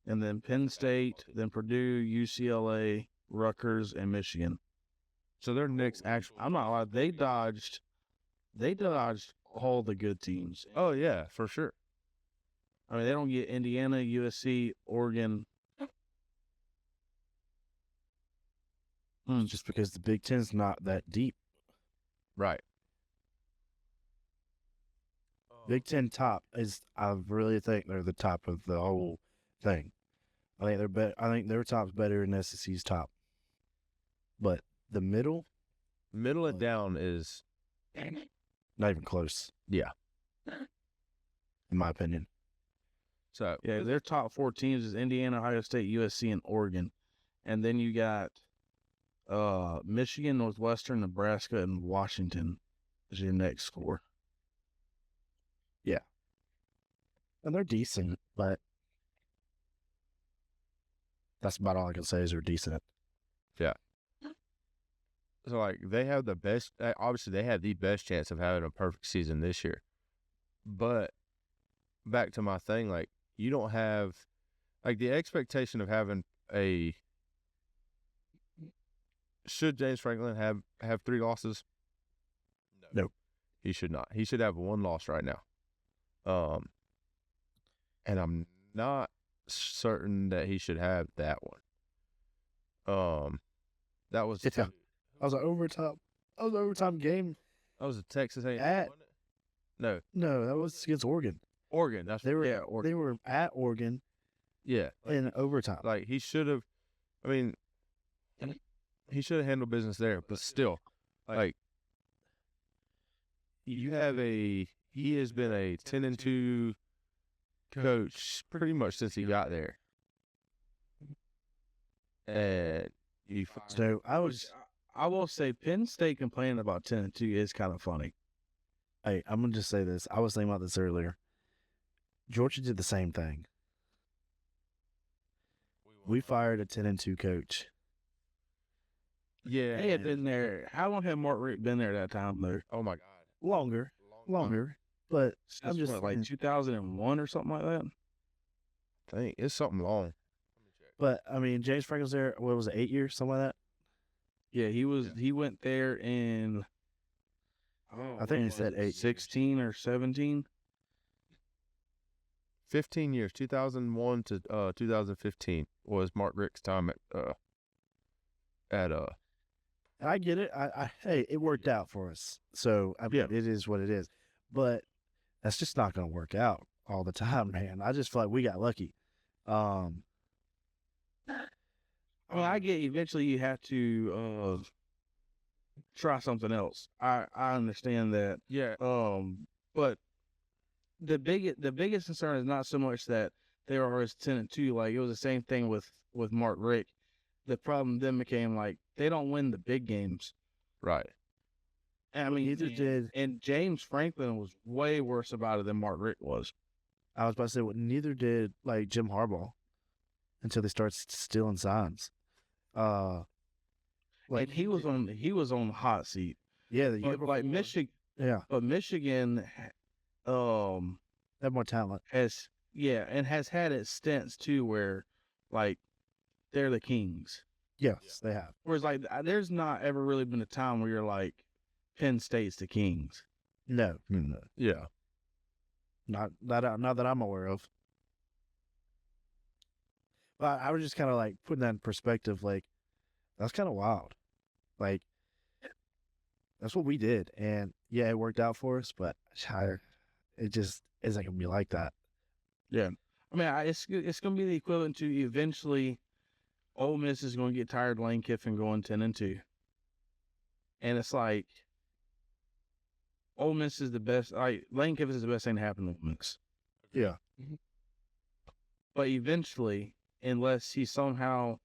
and then Penn State, then Purdue, UCLA, Rutgers, and Michigan. So their next actual. I'm not lying. They dodged all the good teams. Oh yeah, for sure. I mean, they don't get Indiana, USC, Oregon. Just because the Big Ten's not that deep. Right. Big Ten top is. I really think they're the top of the whole thing. I think they're better. I think their top's better than SEC's top. But the middle, Middle and down is. not even close. Yeah. In my opinion. So Yeah, their top 4 teams is Indiana, Ohio State, USC, and Oregon. And then you got Michigan, Northwestern, Nebraska, and Washington is your next 4. And they're decent, but that's about all I can say is they're decent. So, like, they have the best. Obviously, they had the best chance of having a perfect season this year. But back to my thing, like, you don't have, like, the expectation of having a. Should James Franklin have 3 losses? No. He should not. He should have 1 loss right now. And I'm not certain that he should have that one. That was. That was an overtime game. That was a Texas A&M, At- wasn't it? No, No, that was against Oregon. Oregon. That's They were Oregon. they were at Oregon Yeah, in overtime. like he should have. I mean, he should have handled business there. But still, like you have a. He has been a 10-2 coach pretty much since he got there, and you. So I will say Penn State complaining about 10-2 is kind of funny. hey, I'm gonna just say this. I was thinking about this earlier. Georgia did the same thing. We fired a 10-2 coach. Yeah. They had been there. How long had Mark Richt been there that time, though? Oh my God. Longer, but I'm Since just what, like saying. 2001 or something like that. I think it's something long. But I mean, James Franklin's there. What was it, 8 years, something like that? Yeah, he was. He went there in. I think he said 8. 16 or 17. 15 years, 2001 to 2015 was Mark Richt's time at And I get it. Hey, it worked out for us. So I mean, it is what it is. But that's just not going to work out all the time, man. I just feel like we got lucky. Well, I get eventually you have to try something else. I understand that. yeah. But the biggest concern is not so much that they were always 10-2. Like it was the same thing with Mark Richt. The problem then became like they don't win the big games. Right. And, I mean, neither did. And James Franklin was way worse about it than Mark Richt was. I was about to say, well, neither did like Jim Harbaugh until they started stealing signs. Like he was on the hot seat. Yeah, the year But like before. Michigan, Yeah, but Michigan, they have more talent. has had its stints too where, like, they're the kings. Yes, they have. Whereas like there's not ever really been a time where you're like Penn State's the kings. No, Yeah. not that I'm aware of. But I was just kind of like putting that in perspective. Like that's kind of wild. Like that's what we did, and yeah, it worked out for us. But it just isn't gonna be like that. I mean, it's going to be the equivalent to eventually Ole Miss is going to get tired of Lane Kiffin going 10-2. And it's like Ole Miss is the best. Lane Kiffin is the best thing to happen to Ole Miss. Yeah. But eventually, unless he somehow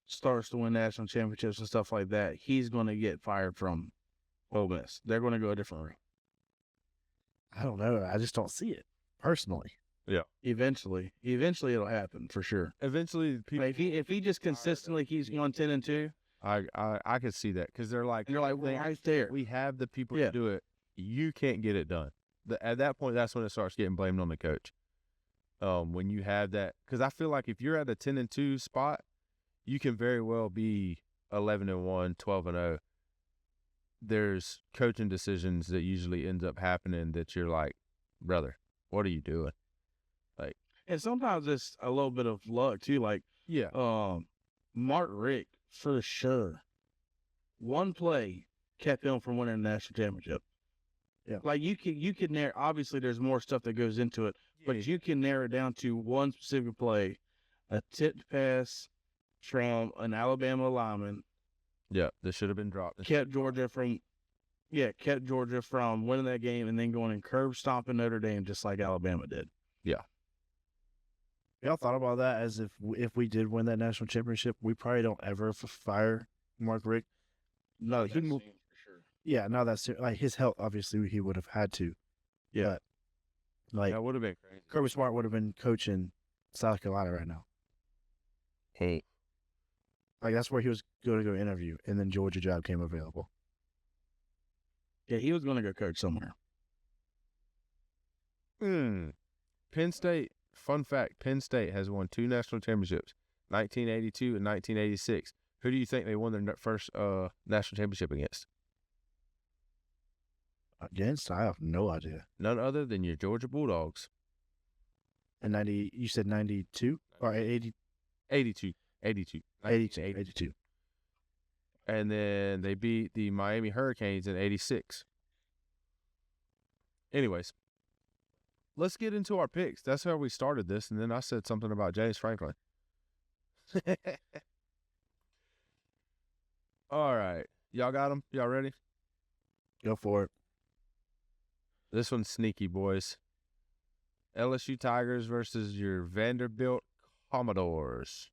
starts to win national championships and stuff like that, he's going to get fired from Ole Miss. They're going to go a different route. I don't know. I just don't see it personally. Eventually it'll happen for sure. Eventually, people. Like, if he just consistently keeps going 10-2, I could see that because they're like, and you're like, well, right there. we have the people Yeah. to do it. You can't get it done. At that point, that's when it starts getting blamed on the coach. When you have that, because I feel like if you're at a 10-2 spot, you can very well be 11-1, 12-0. There's coaching decisions that usually ends up happening that you're like, brother, what are you doing? And sometimes it's a little bit of luck too. Like, Mark Richt, for sure, one play kept him from winning the national championship. Yeah. Like, you can narrow. Obviously, there's more stuff that goes into it, but you can narrow it down to one specific play, a tipped pass from an Alabama lineman. Yeah, this should have been dropped. Kept Georgia from winning that game and then going and curb stomping Notre Dame just like Alabama did. Y'all thought about that as if we did win that national championship, we probably don't ever fire Mark Richt. No, he moved for sure. Yeah, no, that's like his health. Obviously, he would have had to. Yeah. But, like, That would have been crazy. Kirby Smart would have been coaching South Carolina right now. Hey. Like, that's where he was going to go interview, and then Georgia job came available. Yeah, he was going to go coach somewhere. Penn State, fun fact, Penn State has won 2 national championships, 1982 and 1986. Who do you think they won their first national championship against? Against? I have no idea. None other than your Georgia Bulldogs. And 90, you said 92 or 80? 82. 82. And then they beat the Miami Hurricanes in 86. Anyways, let's get into our picks. That's how we started this, and then I said something about James Franklin. All right. Y'all got them? Y'all ready? Go for it. This one's sneaky, boys. LSU Tigers versus your Vanderbilt Commodores.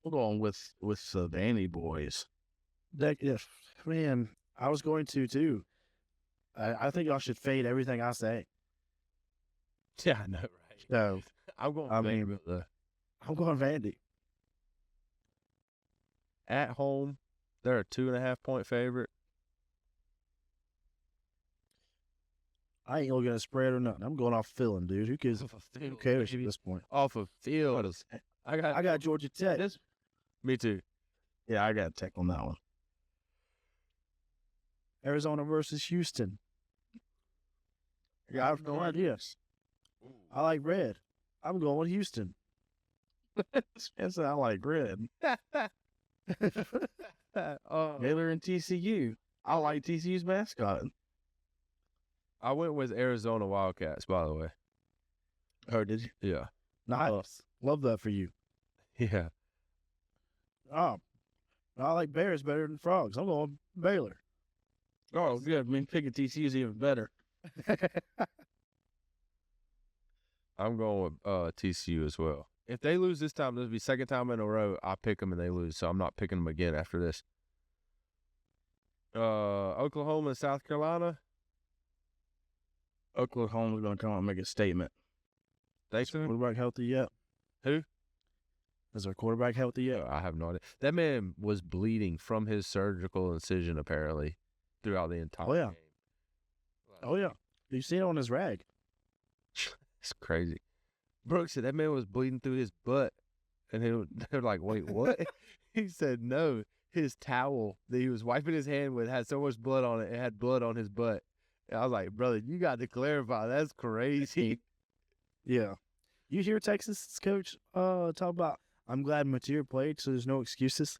We're going with the Vandy boys. Man, I was going to too. I think y'all should fade everything I say. Yeah, I know, right? So I'm going I mean, Vanderbilt, though. I'm going Vandy. At home, they're a 2.5-point favorite. I ain't looking at a spread or nothing. I'm going off feeling, dude. Who cares? Who cares at this point? Off of field. I got Georgia Tech. Me too. Yeah, I got Tech on that one. Arizona versus Houston. I have no idea. I like red. I'm going with Houston. Spencer, I like red. Baylor and TCU. I like TCU's mascot. I went with Arizona Wildcats, by the way. Oh, did you? Yeah. Nice. Love that for you. Yeah. Oh, I like bears better than frogs. I'm going Baylor. Oh, good. I mean, picking TCU's even better. I'm going with TCU as well. If they lose this time, this will be second time in a row I pick them and they lose, so I'm not picking them again after this. Oklahoma and South Carolina. Oklahoma's going to come out and make a statement. Thanks, sir. Quarterback healthy yet? Who? Is our quarterback healthy yet? I have no idea. That man was bleeding from his surgical incision, apparently, throughout the entire game. Oh, yeah. You seen it on his rag. It's crazy. Brooks said that man was bleeding through his butt. And they're like, wait, what? He said, no, his towel that he was wiping his hand with had so much blood on it. It had blood on his butt. And I was like, brother, you got to clarify. That's crazy. Yeah. You hear Texas coach talk about, I'm glad Mateer played, so there's no excuses.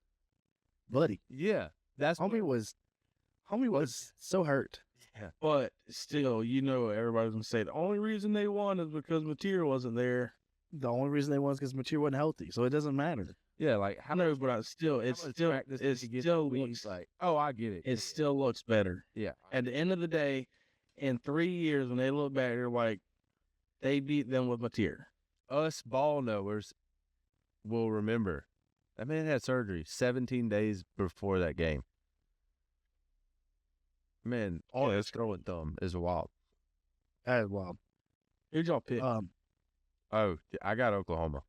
Buddy. Yeah. That's Homie was so hurt. Yeah. But still, everybody's going to say the only reason they won is because Mateer wasn't there. The only reason they won is because Mateer wasn't healthy, so it doesn't matter. Yeah, like I know, but it still looks like, oh, I get it. It still looks better. Yeah. At the end of the day, in 3 years, when they look back, they're like, they beat them with Mateer. Us ball knowers will remember that man had surgery 17 days before that game. Man, all his throwing thumb is wild. That is wild. Who'd y'all pick? Oh, I got Oklahoma.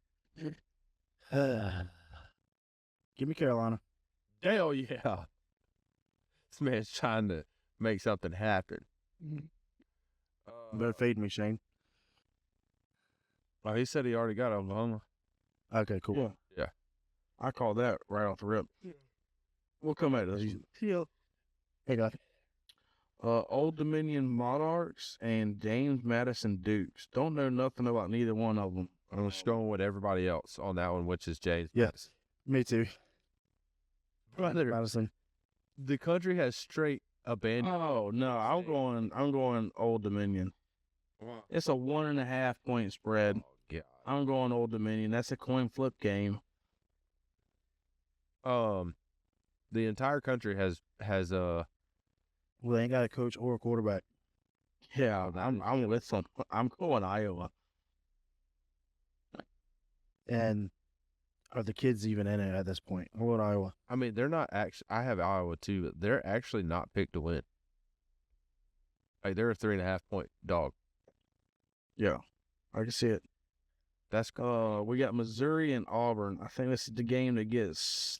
Give me Carolina. Hell yeah. This man's trying to make something happen. Better fade me, Shane. Oh, he said he already got Oklahoma. Okay, cool. Yeah. I called that right off the rip. We'll come at this. Hey, God. Old Dominion Monarchs and James Madison Dukes. Don't know nothing about neither one of them. I'm just going with everybody else on that one, which is James. Yes. Me too. Brother, Madison. the country has straight abandoned. Oh no, I'm going Old Dominion. It's a 1.5 point spread. Oh, God. I'm going Old Dominion. That's a coin flip game. The entire country has Well, they ain't got a coach or a quarterback. Yeah, I'm with some. I'm going Iowa. And are the kids even in it at this point? I'm going Iowa. I mean, they're not actually. I have Iowa too, but they're actually not picked to win. Like they're a 3.5 point dog. Yeah, I can see it. That's We got Missouri and Auburn. I think this is the game that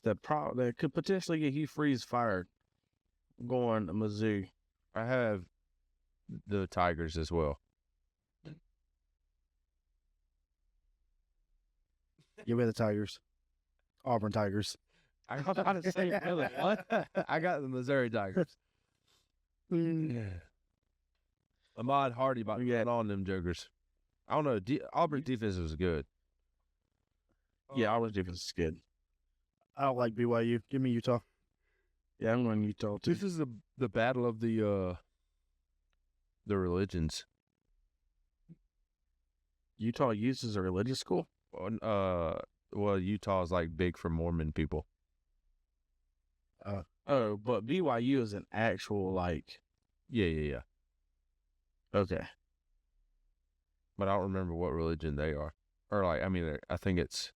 that could potentially get Hugh Freeze fired. I'm going to Mizzou. I have the Tigers as well. Give me the Tigers. Auburn Tigers. I was about to say really, what? I got the Missouri Tigers. Ahmad Hardy about to get on them jokers. I don't know. Auburn defense was good. Yeah, Auburn's defense is good. I don't like BYU. Give me Utah. Yeah, I'm going Utah too. This is the battle of the religions. Utah uses a religious school. Well, Utah is like big for Mormon people. Oh, but BYU is an actual Yeah. Okay. But I don't remember what religion they are. Or I mean, I think it's.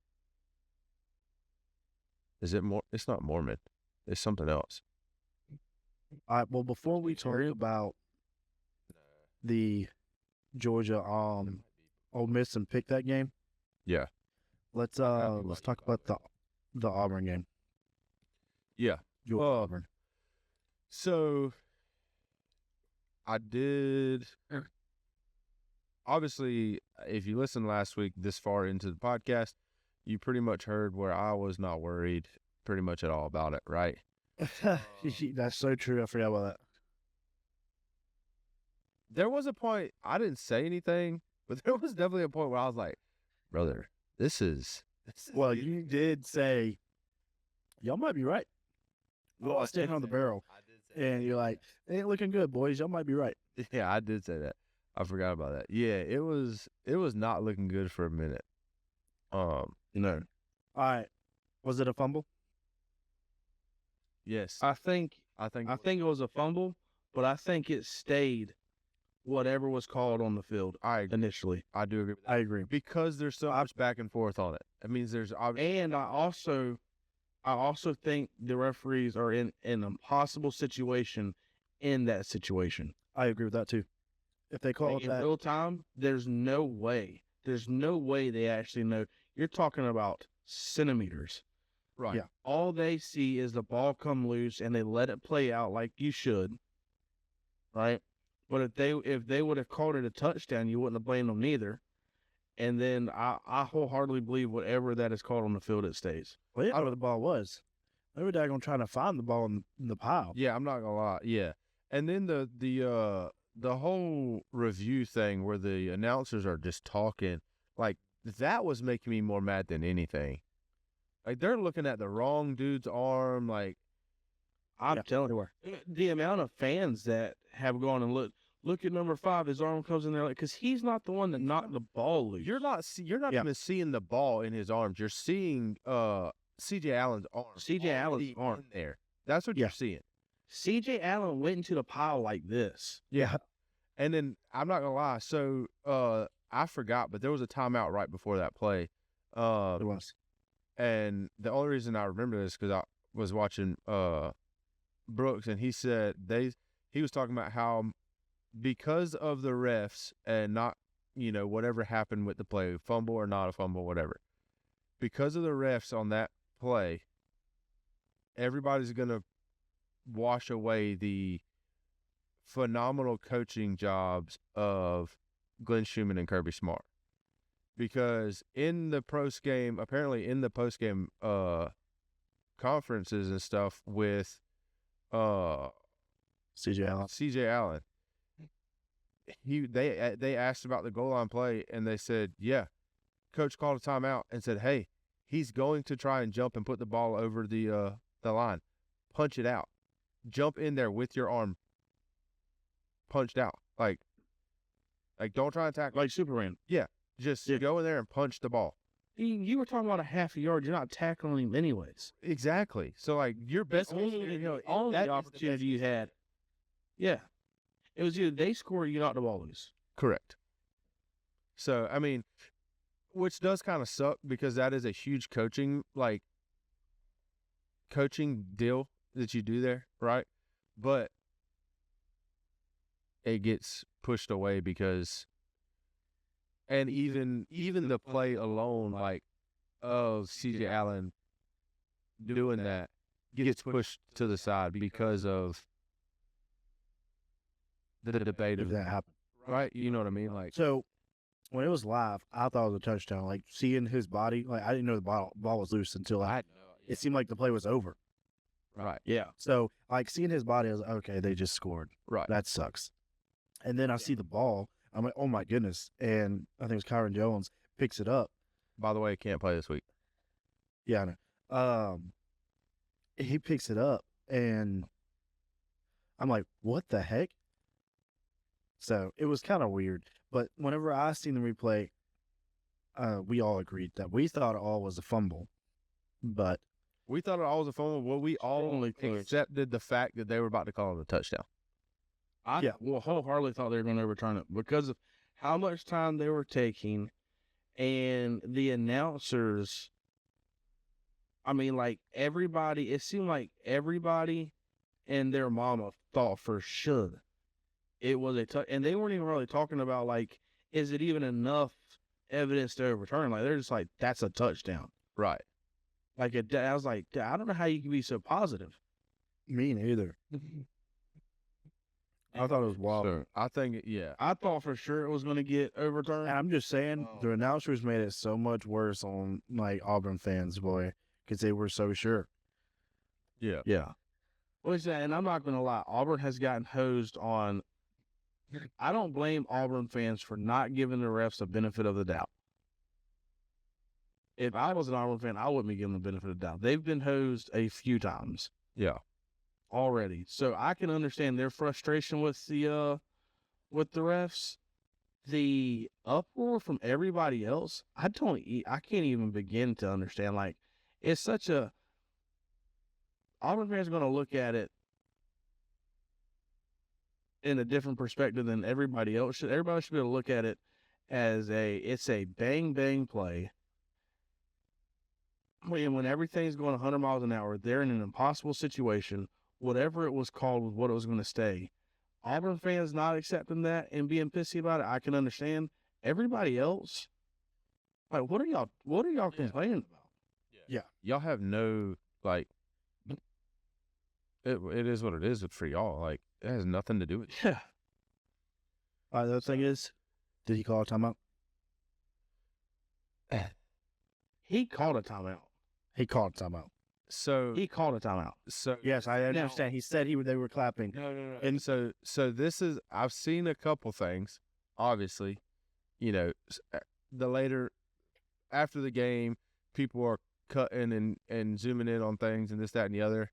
Is it more? It's not Mormon. It's something else. All right. Well, before we talk about the Georgia Ole Miss and pick that game. Yeah. Let's talk about the Auburn game. Yeah. Georgia Auburn. So I did. Obviously, if you listened last week this far into the podcast, you pretty much heard where I was not worried pretty much at all about it, right? That's so true. I forgot about that. There was a point, I didn't say anything, but there was definitely a point where I was like, brother, this is Well, you did say, y'all might be right. Well, I stand on the barrel. And you're like, it ain't looking good, boys. Y'all might be right. Yeah, I did say that. I forgot about that. Yeah, it was not looking good for a minute. No. All right. Was it a fumble? Yes. I think it was a fumble, but I think it stayed whatever was called on the field initially. I do agree with that. I agree. Because there's so much back and forth on it. It means there's obviously. And I also think the referees are in an impossible situation in that situation. I agree with that too. If they call it In that, real time, there's no way they actually know. You're talking about centimeters. Right. Yeah. All they see is the ball come loose and they let it play out like you should. Right? But if they would have called it a touchdown, you wouldn't have blamed them neither. And then I wholeheartely believe whatever that is called on the field, it stays. well, yeah, where the ball was. They were daggone trying to find the ball in the pile. Yeah, I'm not gonna lie. Yeah. And then the whole review thing where the announcers are just talking, like that was making me more mad than anything. Like they're looking at the wrong dude's arm. Like I'm telling you, the amount of fans that have gone and look at number 5. His arm comes in there because he's not the one that knocked the ball loose. you're not even seeing the ball in his arms. You're seeing C.J. Allen's arm. C.J. Allen's arm in there. That's what you're seeing. C.J. Allen went into the pile like this. Yeah. And then I'm not gonna lie. So I forgot, but there was a timeout right before that play. It was. And the only reason I remember this because I was watching Brooks, and he said he was talking about how because of the refs and not whatever happened with the play, fumble or not a fumble, whatever. Because of the refs on that play, everybody's going to wash away the phenomenal coaching jobs of Glenn Schumann and Kirby Smart. Because in the post-game conferences and stuff with CJ Allen. They asked about the goal line play, and they said, yeah, coach called a timeout and said, hey, he's going to try and jump and put the ball over the line. Punch it out. Jump in there with your arm punched out. Like don't try and tackle. Like Superman. Just go in there and punch the ball. You were talking about a half a yard. You're not tackling him anyways. Exactly. So, your best Only opportunity you had. Yeah. It was either they score or you knock the ball loose. Correct. So, which does kind of suck because that is a huge coaching deal that you do there, right? But it gets pushed away because, and even the play alone, of CJ Allen doing that gets pushed to the side because of the debate If of that happened. right? You know what I mean? So when it was live, I thought it was a touchdown. Seeing his body, I didn't know the ball was loose until it seemed like the play was over. right. Yeah. So seeing his body, I was like, okay, they just scored. Right. That sucks. And then I see the ball. I'm like, oh my goodness. And I think it was Kyron Jones picks it up. By the way, he can't play this week. Yeah, I know. He picks it up, and I'm like, what the heck? So it was kind of weird. But whenever I seen the replay, we all agreed that we thought it all was a fumble. But We thought it all was a fumble. Well, we all Only clear. accepted the fact that they were about to call it a touchdown. I wholeheartedly thought they were going to overturn it because of how much time they were taking and the announcers. Everybody, it seemed like everybody and their mama thought for sure it was a touch. And they weren't even really talking about, is it even enough evidence to overturn? They're just like, that's a touchdown. Right. I was like, I don't know how you can be so positive. me neither. I thought it was wild. So I think, I thought for sure it was going to get overturned. And I'm just saying, the announcers made it so much worse on Auburn fans, boy, because they were so sure. yeah. Yeah. And I'm not going to lie. Auburn has gotten hosed on. I don't blame Auburn fans for not giving the refs the benefit of the doubt. If I was an Auburn fan, I wouldn't be giving them the benefit of the doubt. They've been hosed a few times Yeah. already. So I can understand their frustration with the refs. The uproar from everybody else, I can't even begin to understand. It's such a Auburn fans are going to look at it in a different perspective than everybody else should. Everybody should be able to look at it as it's a bang bang play. When everything's going 100 miles an hour, they're in an impossible situation. Whatever it was called was what it was going to stay. Auburn fans not accepting that and being pissy about it, I can understand. Everybody else, what are y'all complaining about? Yeah. Y'all have no, it is what it is for y'all. It has nothing to do with it. Yeah. The other thing is, did he call a timeout? He called a timeout. He called a timeout. So He called a timeout. Yes, I understand. He said they were clapping. No. And so this is, I've seen a couple things, obviously, after the game, people are cutting and zooming in on things and this, that, and the other.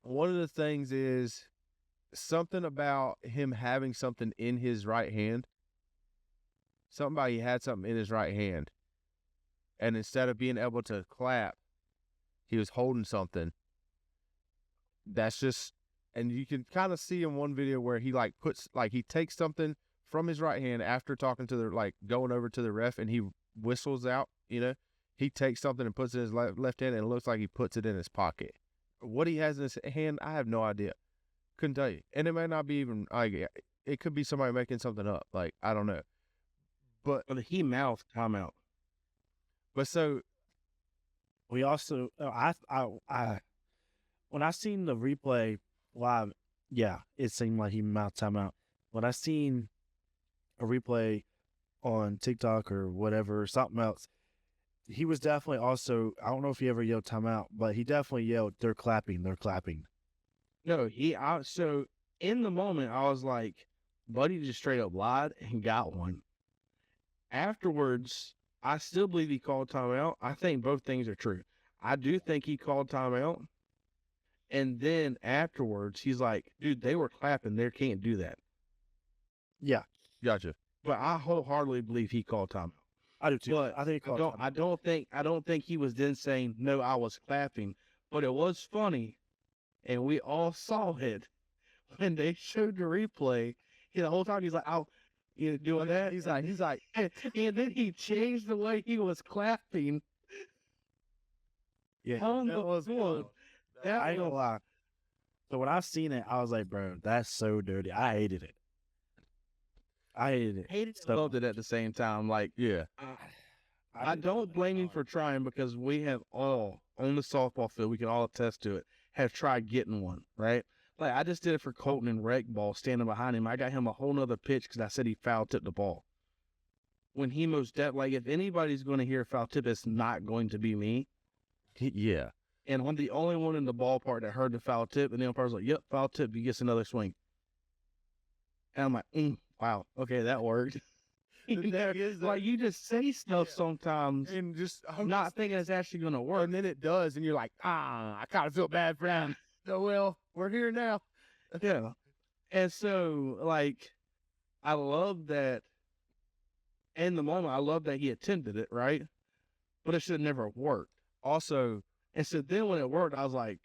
One of the things is something about him having something in his right hand. Somebody had something in his right hand. And instead of being able to clap, he was holding something. That's just, and you can kind of see in one video where he he takes something from his right hand after talking to the, going over to the ref, and he whistles out, he takes something and puts it in his left hand, and it looks like he puts it in his pocket. What he has in his hand, I have no idea. Couldn't tell you. And it may not be even, it could be somebody making something up. I don't know. But He mouthed timeout. so We also, when I seen the replay live, yeah, it seemed like he mouthed timeout. When I seen a replay on TikTok or whatever, something else, he was definitely also, I don't know if he ever yelled timeout, but he definitely yelled, they're clapping. No, so in the moment, I was like, Buddy just straight up lied and got one. Afterwards, I still believe he called timeout. I think both things are true. I do think he called timeout. And then afterwards, he's like, dude, they were clapping. They can't do that. Yeah. gotcha. But I wholeheartedly believe he called timeout. I do too. But I think he called timeout. I don't think he was then saying, no, I was clapping. But it was funny. And we all saw it when they showed the replay. The whole time he's like, "Oh, you doing that?" He's like, and then he changed the way he was clapping. Yeah, on that the was field. wild. That I ain't gonna was- lie. So when I seen it, I was like, bro, that's so dirty. I hated it. hated and So- loved it at the same time. Like, yeah, I don't blame him for trying, because we have all on the softball field, we can all attest to it, have tried getting one, right? Like, I just did it for Colton and rec ball, standing behind him. I got him a whole nother pitch because I said he foul tipped the ball. When he most like, if anybody's going to hear a foul tip, it's not going to be me. yeah. And I'm the only one in the ballpark that heard the foul tip, and the umpire's like, "Yep, foul tip. He gets another swing." And I'm like, "Wow, okay, that worked." Like, you just say stuff sometimes, And just not thinking it's actually going to work. and then it does, and you're like, I kind of feel bad for him. Oh well, we're here now. Yeah. And so, like, I love that. In the moment, I love that he attempted it, right? But it should have never worked. Also, And so then when it worked, I was like,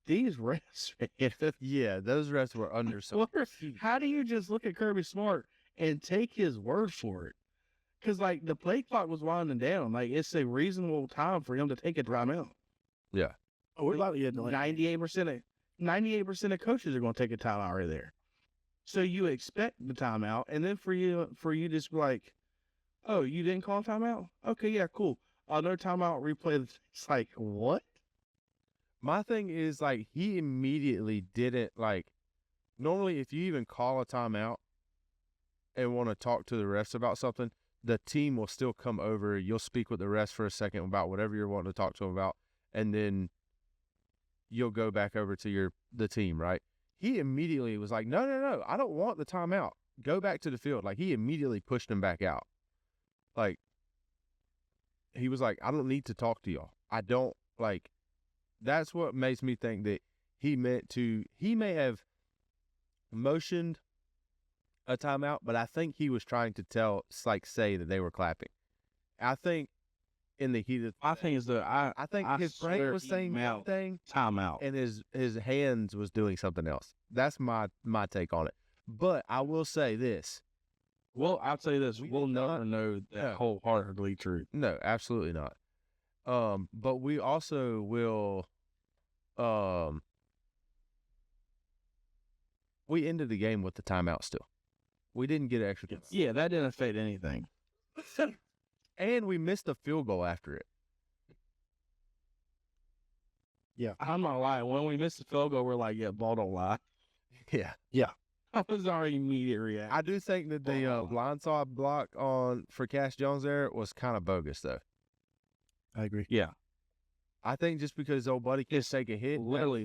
these refs, man, yeah, those refs were under some. how do you just look at Kirby Smart and take his word for it? Because, like, the play clock was winding down. Like, it's a reasonable time for him to take a timeout. Oh, we're about to get into like 98% of coaches are going to take a timeout right there. So you expect the timeout, and then for you just be like, oh, you didn't call timeout? Okay, yeah, cool. No timeout, replay. It's like, what? My thing is, like, he immediately didn't, like, normally if you even call a timeout and want to talk to the refs about something, the team will still come over. You'll speak with the refs for a second about whatever you're wanting to talk to them about, and then you'll go back over to the team, right? He immediately was like, no, I don't want the timeout. Go back to the field. Like, he immediately pushed him back out. Like, he was like, I don't need to talk to y'all. I don't, like, that's what makes me think that he may have motioned a timeout, but I think he was trying to say that they were clapping. I think in the heat of, I think it's I think I his brain swear was he saying one mouthed thing timeout. and his hands was doing something else. That's my take on it. But I will say this. Well, I'll tell you this: we'll never know that Yeah. wholeheartedly true. No, absolutely not. But we also will, we ended the game with the timeout still. We didn't get extra time. Yeah, that didn't affect anything. And we missed a field goal after it. I'm not lying. When we missed the field goal, we're like, "Yeah, ball don't lie." Yeah. That was our immediate reaction. I do think that the blindside block for Cash Jones there was kind of bogus, though. I agree. Yeah, I think just because old buddy can take a hit, it's literally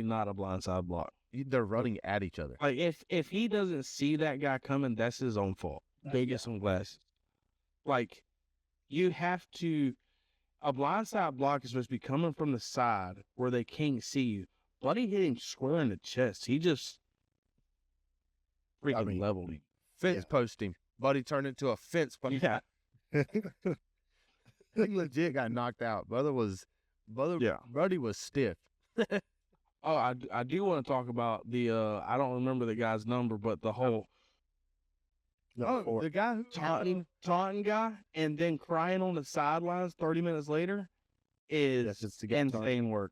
not a blindside block. they're running at each other. Like, if he doesn't see that guy coming, that's his own fault. They get some glasses. Like, you have to. A blindside block is supposed to be coming from the side where they can't see you. Buddy hit him square in the chest. He just freaking leveled him. Fence post him. Buddy turned into a fence post. Yeah. He legit got knocked out. Buddy was stiff. Oh, I do want to talk about the I don't remember the guy's number, but the whole The guy who taunting guy and then crying on the sidelines 30 minutes later is That's just to get insane work.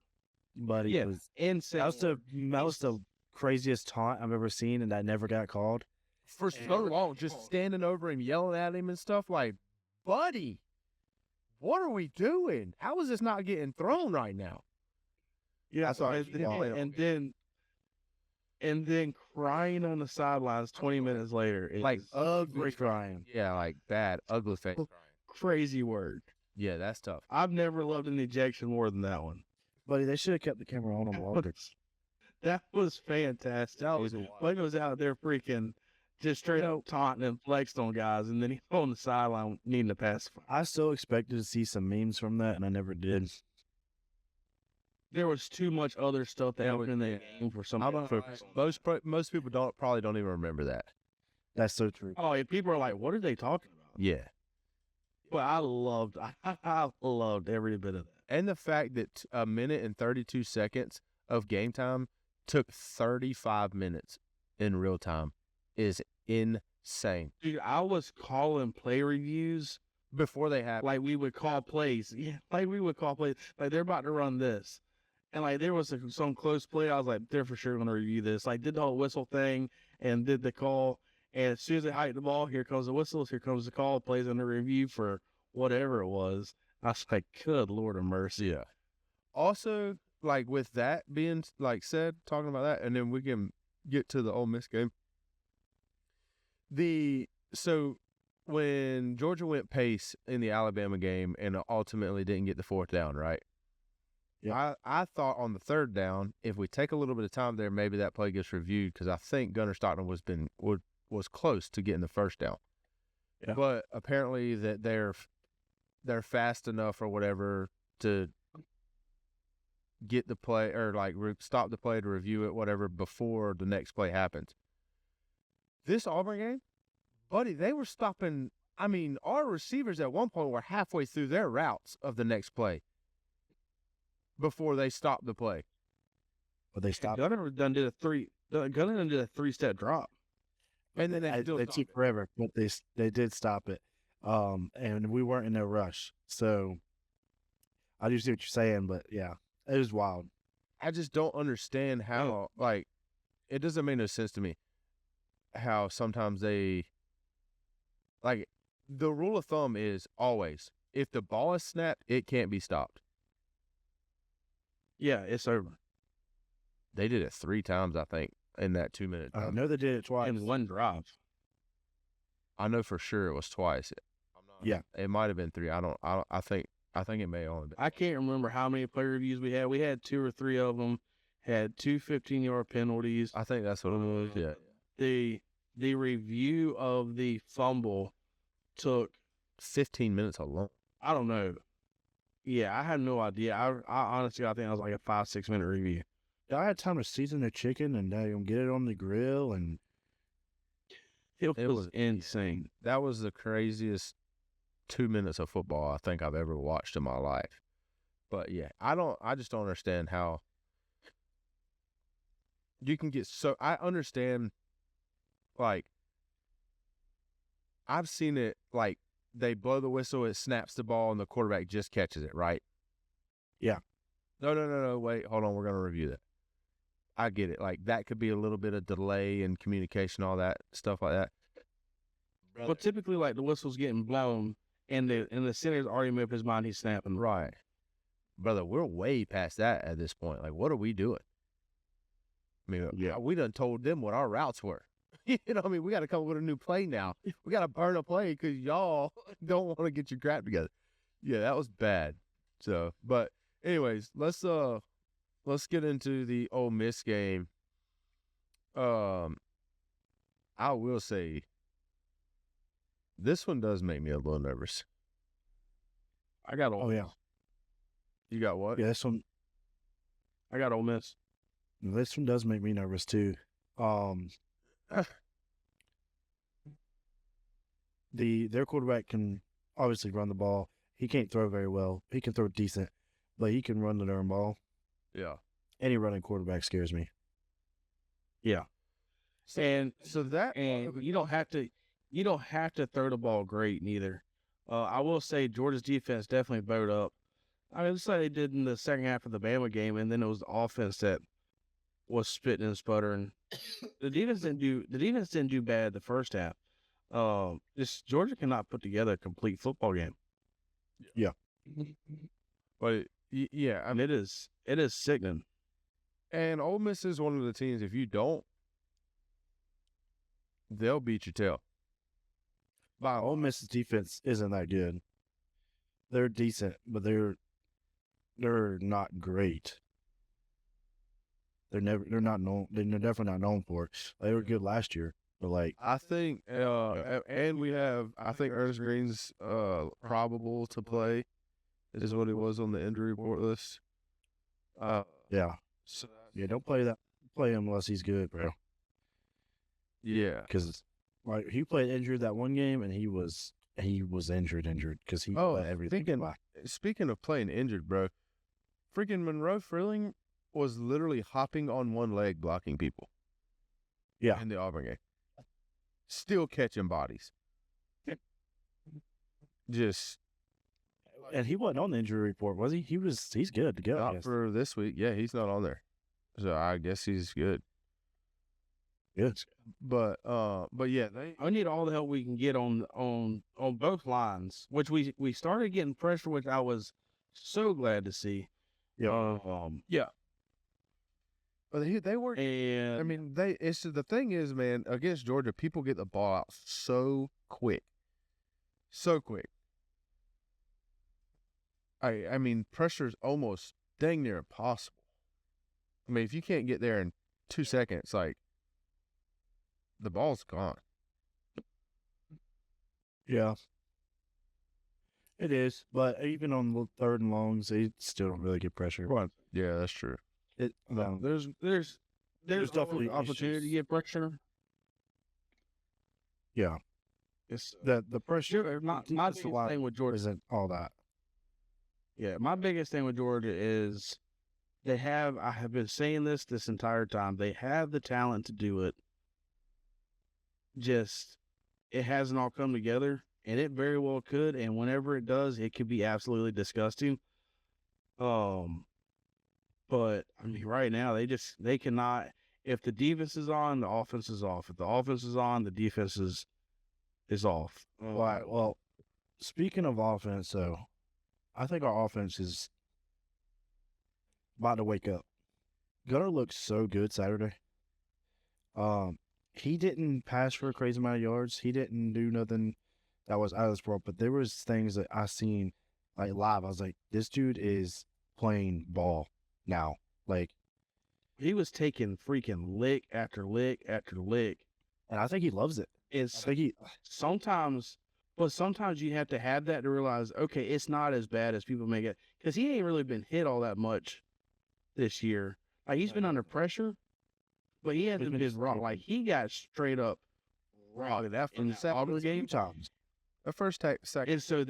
Buddy Yeah, was insane. that was the craziest taunt I've ever seen, and that never got called. for so long, just standing over him, yelling at him and stuff. Like, buddy, what are we doing? How is this not getting thrown right now? Yeah, I thought he played and then crying on the sidelines 20 minutes later. It's like ugly crying. Yeah, like bad, ugly face crying. Crazy word. Yeah, that's tough. I've never loved an ejection more than that one. Buddy, they should have kept the camera on him longer. That was fantastic. Blake was out there freaking just straight up taunting and flexed on guys, and then he's on the sideline needing to pacify. I still expected to see some memes from that, and I never did. There was too much other stuff that happened in the game for some to focus on. Most people probably don't even remember that. That's so true. Oh, and people are like, "What are they talking about?" Yeah. But I loved every bit of that. And the fact that a minute and 32 seconds of game time took 35 minutes in real time is insane. Dude, I was calling play reviews Before they happened. like we would call plays. Yeah, like we would call plays. Like they're about to run this. And like there was some close play. I was like, they're for sure going to review this. Like did the whole whistle thing and did the call. And as soon as they hiked the ball, here comes the whistles. Here comes the call. Plays in the review for whatever it was. I was like, good Lord of mercy. Yeah. Also, like with that being like said, talking about that, and then we can get to the Ole Miss game. So when Georgia went pace in the Alabama game and ultimately didn't get the fourth down, right? Yeah. I thought on the third down, if we take a little bit of time there, maybe that play gets reviewed because I think Gunnar Stockton was close to getting the first down. Yeah. But apparently that they're fast enough or whatever to get the play or like stop the play to review it, whatever, before the next play happens. This Auburn game, buddy, they were stopping. I mean, our receivers at one point were halfway through their routes of the next play before they stopped the play. But they stopped. Gunnar done did a 3-step drop. And then they took forever, but they did stop it. And we weren't in a rush. So I do see what you're saying, but yeah, it was wild. I just don't understand how, like, it doesn't make no sense to me how sometimes they, like, the rule of thumb is always, if the ball is snapped, it can't be stopped. Yeah, it's over. They did it 3 times, I think, in that 2-minute time. I know they did it twice. In one drive. I know for sure it was twice. Yeah. It might have been 3. I think it may only be. I can't remember how many play reviews we had. We had 2 or 3 of them. Had 2 15-yard penalties. I think that's what it was. Yeah. The review of the fumble took 15 minutes alone. I don't know. Yeah, I had no idea. I honestly, I think it was like a 5-6 minute review. I had time to season the chicken and get it on the grill, and it was insane. That was the craziest 2 minutes of football I think I've ever watched in my life. But yeah, I just don't understand how you can get so. I understand, like, I've seen it, like, they blow the whistle, it snaps the ball, and the quarterback just catches it, right? Yeah. No, wait, hold on, we're going to review that. I get it. Like, that could be a little bit of delay in communication, all that, stuff like that. But typically, like, the whistle's getting blown, and the center's already made up his mind he's snapping. Right. Brother, we're way past that at this point. Like, what are we doing? I mean, we done told them what our routes were. You know what I mean? We got to come up with a new play now. We got to burn a play because y'all don't want to get your crap together. Yeah, that was bad. So, but anyways, let's get into the Ole Miss game. I will say this one does make me a little nervous. I got Ole. Oh yeah, You got what? yeah. This one Miss. does make me nervous too. Their quarterback can obviously run the ball. He can't throw very well. He can throw decent, but he can run the darn ball. Yeah. Any running quarterback scares me. Yeah. And So that you don't have to throw the ball great neither. I will say Georgia's defense definitely bowed up. I mean, it's like they did in the second half of the Bama game, and then it was the offense that was spitting and sputtering. The defense didn't do bad the first half. Just Georgia cannot put together a complete football game. But yeah, I mean, And it is sickening. and Ole Miss is one of the teams. If you don't, they'll beat your tail. Ole Miss's defense isn't that good. They're decent, but they're not great. They're definitely not known for it. They were good last year, but like I think, and we have, I think Ernest Green's probable to play, is what he was on the injury report list. yeah, So don't play him unless he's good, bro. yeah. Because like he played injured that one game, and he was injured because he let everything fly. Speaking of playing injured, bro, freaking Monroe Frilling was literally hopping on one leg blocking people. Yeah. In the Auburn game. Still catching bodies. Just And he wasn't on the injury report, was he? He's good to go. I not guess. for this week. Yeah, he's not on there. So I guess he's good. Good. But yeah, I need all the help we can get on both lines, which we started getting pressure, which I was so glad to see. Yeah. But they were. And I mean, it's the thing is, man, against Georgia, people get the ball out so quick. I mean, pressure's almost dang near impossible. I mean, if you can't get there in 2 seconds, like, the ball's gone. Yeah. It is, but even on the third and longs, they still don't really get pressure. Yeah, that's true. there's definitely definitely opportunity to issues. get pressure. Yeah, It's the pressure. my defensive biggest line thing with Georgia. isn't all that. Yeah, my biggest thing with Georgia is I have been saying this entire time. They have the talent to do it. Just, it hasn't all come together, and it very well could. And whenever it does, it could be absolutely disgusting. But I mean, right now they cannot. If the defense is on, the offense is off. If the offense is on, the defense is off. Right. Well, speaking of offense, though, I think our offense is about to wake up. Gunnar looked so good Saturday. He didn't pass for a crazy amount of yards. He didn't do nothing that was out of this world. But there was things that I seen like live. I was like, this dude is playing ball now. Like, He was taking freaking lick after lick after lick. and I think he loves it. I It's think he. sometimes you have to have that to realize, okay, it's not as bad as people make it. Because he ain't really been hit all that much this year. Like, he's been under pressure, but he hasn't been raw. Like, he got straight up raw That in the Auburn game. times. The first second. And so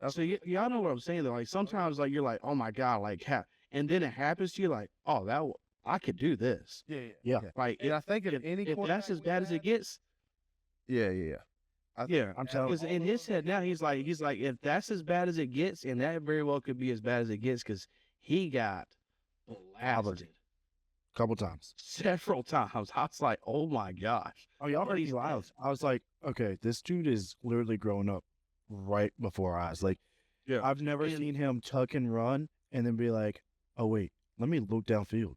so y'all know what I'm saying though. Like, sometimes, like, you're like, oh my God, like, and then it happens to you, like, oh, I could do this. Yeah. Like, And I think if that's as bad as it gets. Yeah. Yeah, I'm telling because in his head now, he's like, if that's as bad as it gets, and that very well could be as bad as it gets, because he got blasted a couple times. several times. I was like, oh my gosh. Oh, y'all But heard he's these lives. I was like, okay, this dude is literally growing up right before our eyes. Like, Yeah. I've never And- seen him tuck and run and then be like, oh, wait, let me look downfield.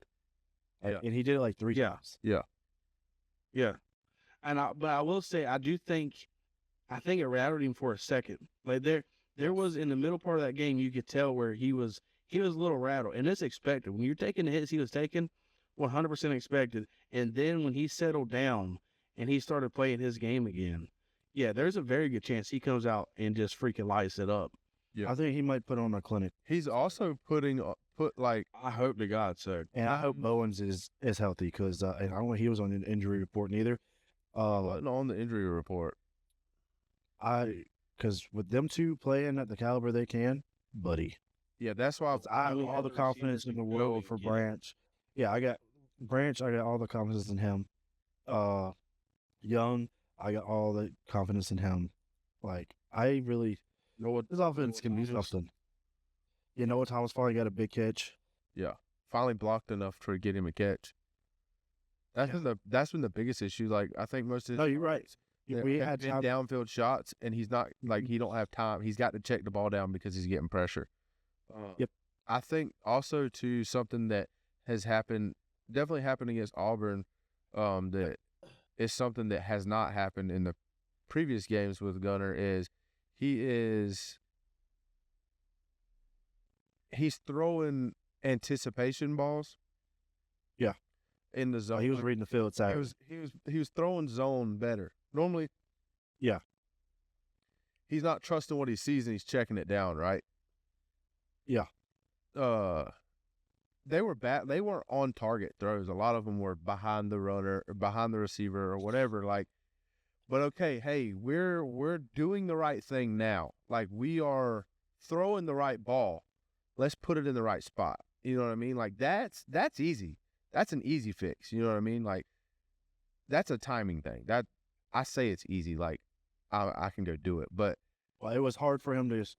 Yeah. And he did it like 3 Yeah. times. Yeah. But I will say, I think it rattled him for a second. Like, there was in the middle part of that game, you could tell where he was a little rattled, and it's expected. When you're taking the hits he was taking, 100% expected. And then when he settled down and he started playing his game again, yeah, there's a very good chance he comes out and just freaking lights it up. Yeah. I think he might put on a clinic. He's also put like I hope to God so. And I hope Bowens is healthy because I don't know he was on an injury report neither. wasn't on the injury report. Because with them two playing at the caliber they can, buddy. Yeah, that's why I have all the confidence in the world for Branch. Yeah, I got Branch. I got all the confidence in him. Young, I got all the confidence in him. Like, I really know what this offense can be something. You know, Thomas finally got a big catch. Yeah. finally blocked enough to get him a catch. That's been the biggest issue. Like I think most of No, you're right. We had been downfield shots, and he's not like he don't have time. He's got to check the ball down because he's getting pressure. Yep. I think also too something that has definitely happened against Auburn, that is something that has not happened in the previous games with Gunner is he's throwing anticipation balls. Yeah. In the zone. he was reading the field side. He was throwing zone better. Normally, yeah, he's not trusting what he sees and he's checking it down, right? Yeah. They were bad. They weren't on target throws. A lot of them were behind the runner or behind the receiver or whatever. Like, but okay, hey, we're doing the right thing now. Like we are throwing the right ball. Let's put it in the right spot. You know what I mean? Like that's easy. That's an easy fix. You know what I mean? Like that's a timing thing. That I say it's easy. Like I can go do it, but well, it was hard for him to just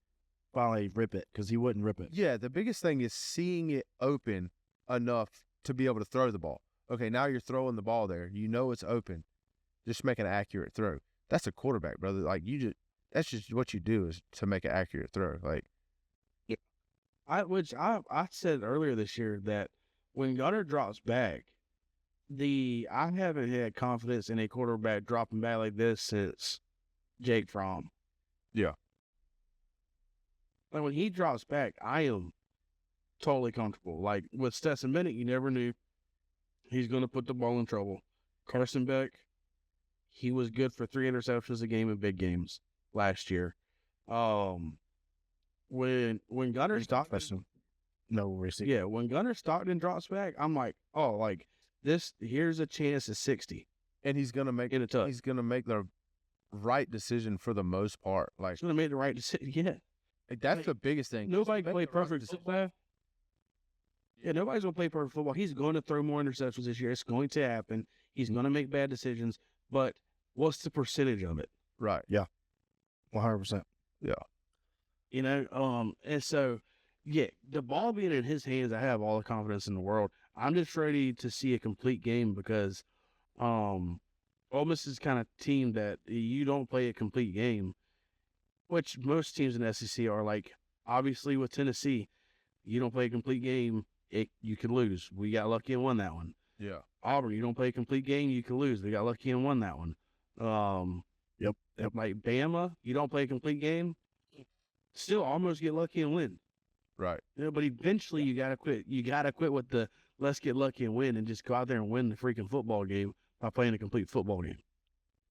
finally rip it because he wouldn't rip it. yeah, the biggest thing is seeing it open enough to be able to throw the ball. Okay, now you're throwing the ball there. You know it's open. Just make an accurate throw. That's a quarterback, brother. Like that's just what you do is to make an accurate throw. Like I said earlier this year that when Gunner drops back, I haven't had confidence in a quarterback dropping back like this since Jake Fromm. Yeah. Like when he drops back, I am totally comfortable. Like with Stetson Bennett, you never knew he's going to put the ball in trouble. Carson Beck, he was good for 3 interceptions a game in big games last year. When Gunner Stockton, no receiver. Yeah, when Gunner Stockton drops back, I'm like, oh, like this. Here's a chance at 60, and he's gonna make in a touch. He's gonna make the right decision for the most part. Like He's gonna make the right decision. Yeah, that's the biggest thing. Nobody Just can make play the right perfect decision. football. Yeah, nobody's gonna play perfect football. He's going to throw more interceptions this year. It's going to happen. He's going to make bad decisions. But what's the percentage of it? Right. 100%. Yeah. You know, and so, yeah, the ball being in his hands, I have all the confidence in the world. I'm just ready to see a complete game because Ole Miss is kind of team that you don't play a complete game, which most teams in the SEC are like. Obviously, with Tennessee, you don't play a complete game, you can lose. We got lucky and won that one. Yeah. Auburn, you don't play a complete game, you can lose. We got lucky and won that one. Yep. Like Bama, you don't play a complete game, still almost get lucky and win. Right. You know, but eventually you gotta quit. You gotta quit with the let's get lucky and win and just go out there and win the freaking football game by playing a complete football game.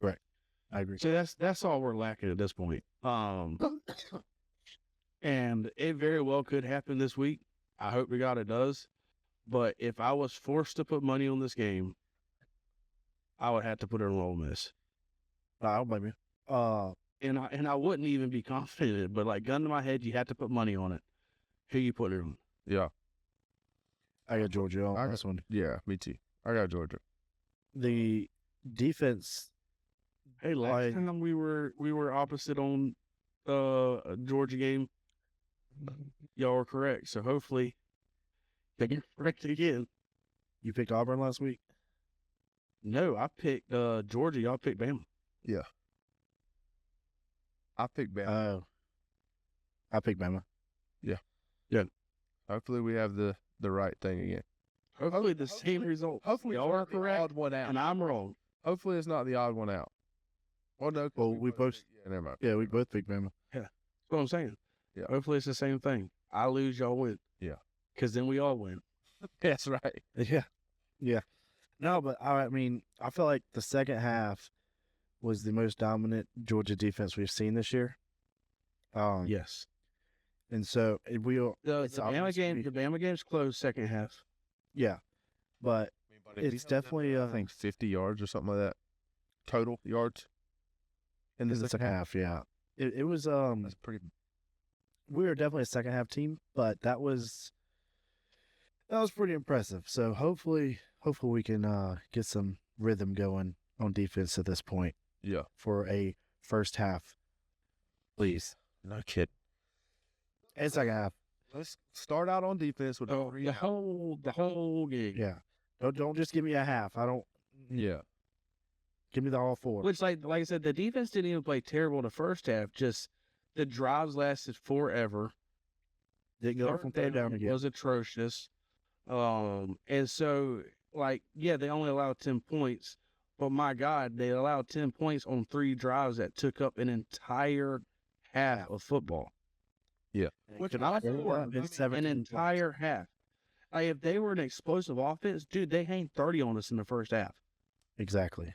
Right. I agree. So that's all we're lacking at this point. And it very well could happen this week. I hope to God it does. But if I was forced to put money on this game, I would have to put it on Ole Miss. I don't blame you. And I wouldn't even be confident in it, but like gun to my head, you have to put money on it. Who you put it on? Yeah. I got Georgia on this one. Yeah. Me too. I got Georgia. The defense. Hey, last time we were opposite on a Georgia game. Y'all were correct. So hopefully they get correct again. You picked Auburn last week? No, I picked Georgia. Y'all picked Bama. Yeah. I picked Bama. Oh. I picked Bama. Hopefully we have the right thing again. Hopefully the same result. Hopefully y'all are it's not the correct odd one out. and I'm wrong. Hopefully it's not the odd one out. Well, no. Well, we both. Yeah, never mind. Yeah, we both picked Bama. That's what I'm saying. Yeah. Hopefully it's the same thing. I lose, y'all win. Yeah. Because then we all win. That's right. Yeah. Yeah. No, but I mean, I feel like the second half was the most dominant Georgia defense we've seen this year. Yes. And so The obviously- Bama game's closed second half. yeah, but it's It's definitely I think 50 yards or something like that. Total yards. in the second half. Yeah, it was That's pretty. we were definitely a second half team, but that was pretty impressive. So hopefully we can get some rhythm going on defense at this point Yeah. for a first half, please, No kid. and second half. let's start out on defense with Oh, the whole game. Yeah. Don't just give me a half. Yeah. Give me the all 4. Which, like I said, the defense didn't even play terrible in the first half. Just the drives lasted forever. Didn't go from third down again. Was atrocious. And so, like, yeah, they only allowed 10 points, but my God, they allowed 10 points on 3 drives that took up an entire half of football. Yeah. Which Could I not have thought been an 17 entire half. Like, if they were an explosive offense, dude, they hanged 30 on us in the first half. Exactly.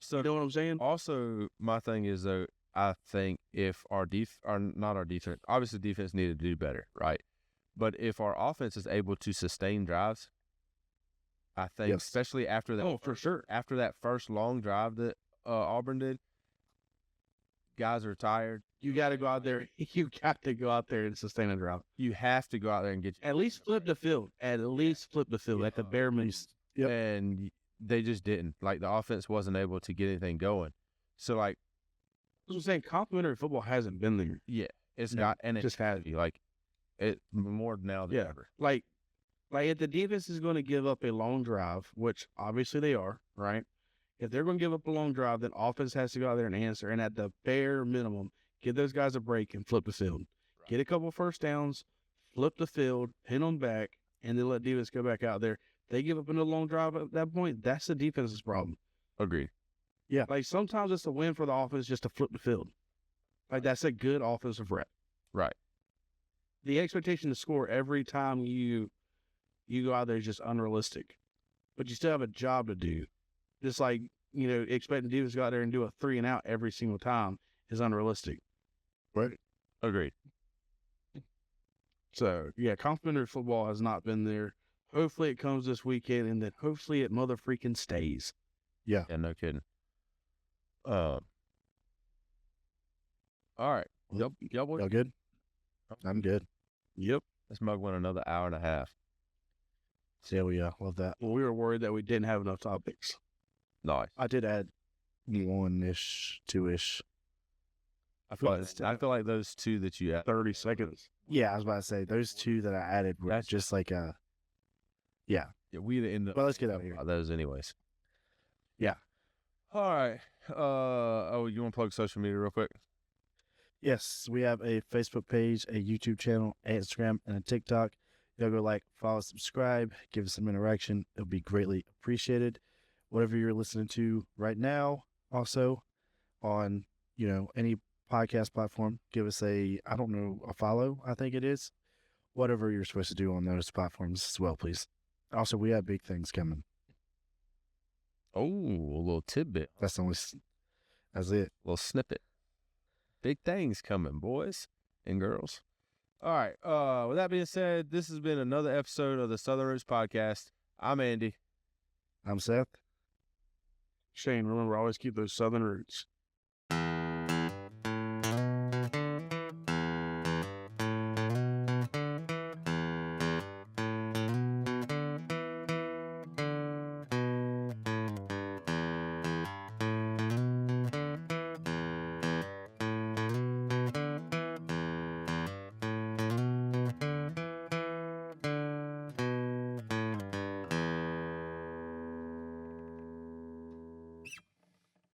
So You know what I'm saying? also, my thing is though, I think if not our defense, obviously defense needed to do better, right? But if our offense is able to sustain drives, I think, Yes. especially after that, For sure. after that first long drive that Auburn did, guys are tired. You got to go out there. You got to go out there and sustain a drive. You have to go out there and get At least flip the field. At least flip the field at the bare minimum. Yep. And they just didn't. Like, the offense wasn't able to get anything going. So, like, I'm saying complimentary football hasn't been there. yeah, it's No, not, and it just has to be. Like, it more now than ever. Like if the defense is going to give up a long drive, which obviously they are, right? If they're going to give up a long drive, then offense has to go out there and answer. And at the bare minimum, give those guys a break and flip the field. Right. Get a couple first downs, flip the field, pin them back, and then let defense go back out there. They give up another long drive at that point, that's the defense's problem. Agreed. Like, sometimes it's a win for the offense just to flip the field. Like, that's a good offensive rep. Right. The expectation to score every time you go out there is just unrealistic. But you still have a job to do. Just like, expecting defense to go out there and do a 3 and out every single time is unrealistic. Right. Agreed. So, yeah, complimentary football has not been there. Hopefully it comes this weekend, and then hopefully it mother freaking stays. Yeah, no kidding. All right. Y'all boys? Y'all good? I'm good. Yep. This mug went another hour and a half. Yeah, we love that. Well, we were worried that we didn't have enough topics. Nice. I did add 1-ish, 2-ish. I feel like those two that you had. 30 seconds. Yeah, I was about to say those 2 that I added were That's just like Yeah, we'd end up. Well, let's get out of here. Those anyways. Yeah. All right. You want to plug social media real quick? Yes, we have a Facebook page, a YouTube channel, an Instagram, and a TikTok. Y'all go like, follow, subscribe, give us some interaction. It'll be greatly appreciated. Whatever you're listening to right now, also on, any podcast platform, give us a follow, I think it is. Whatever you're supposed to do on those platforms as well, please. Also, we have big things coming. Oh, a little tidbit. That's it. A little snippet. Big things coming, boys and girls. All right. With that being said, this has been another episode of the Southern Roots Podcast. I'm Andy. I'm Seth. Shane, remember, always keep those Southern roots.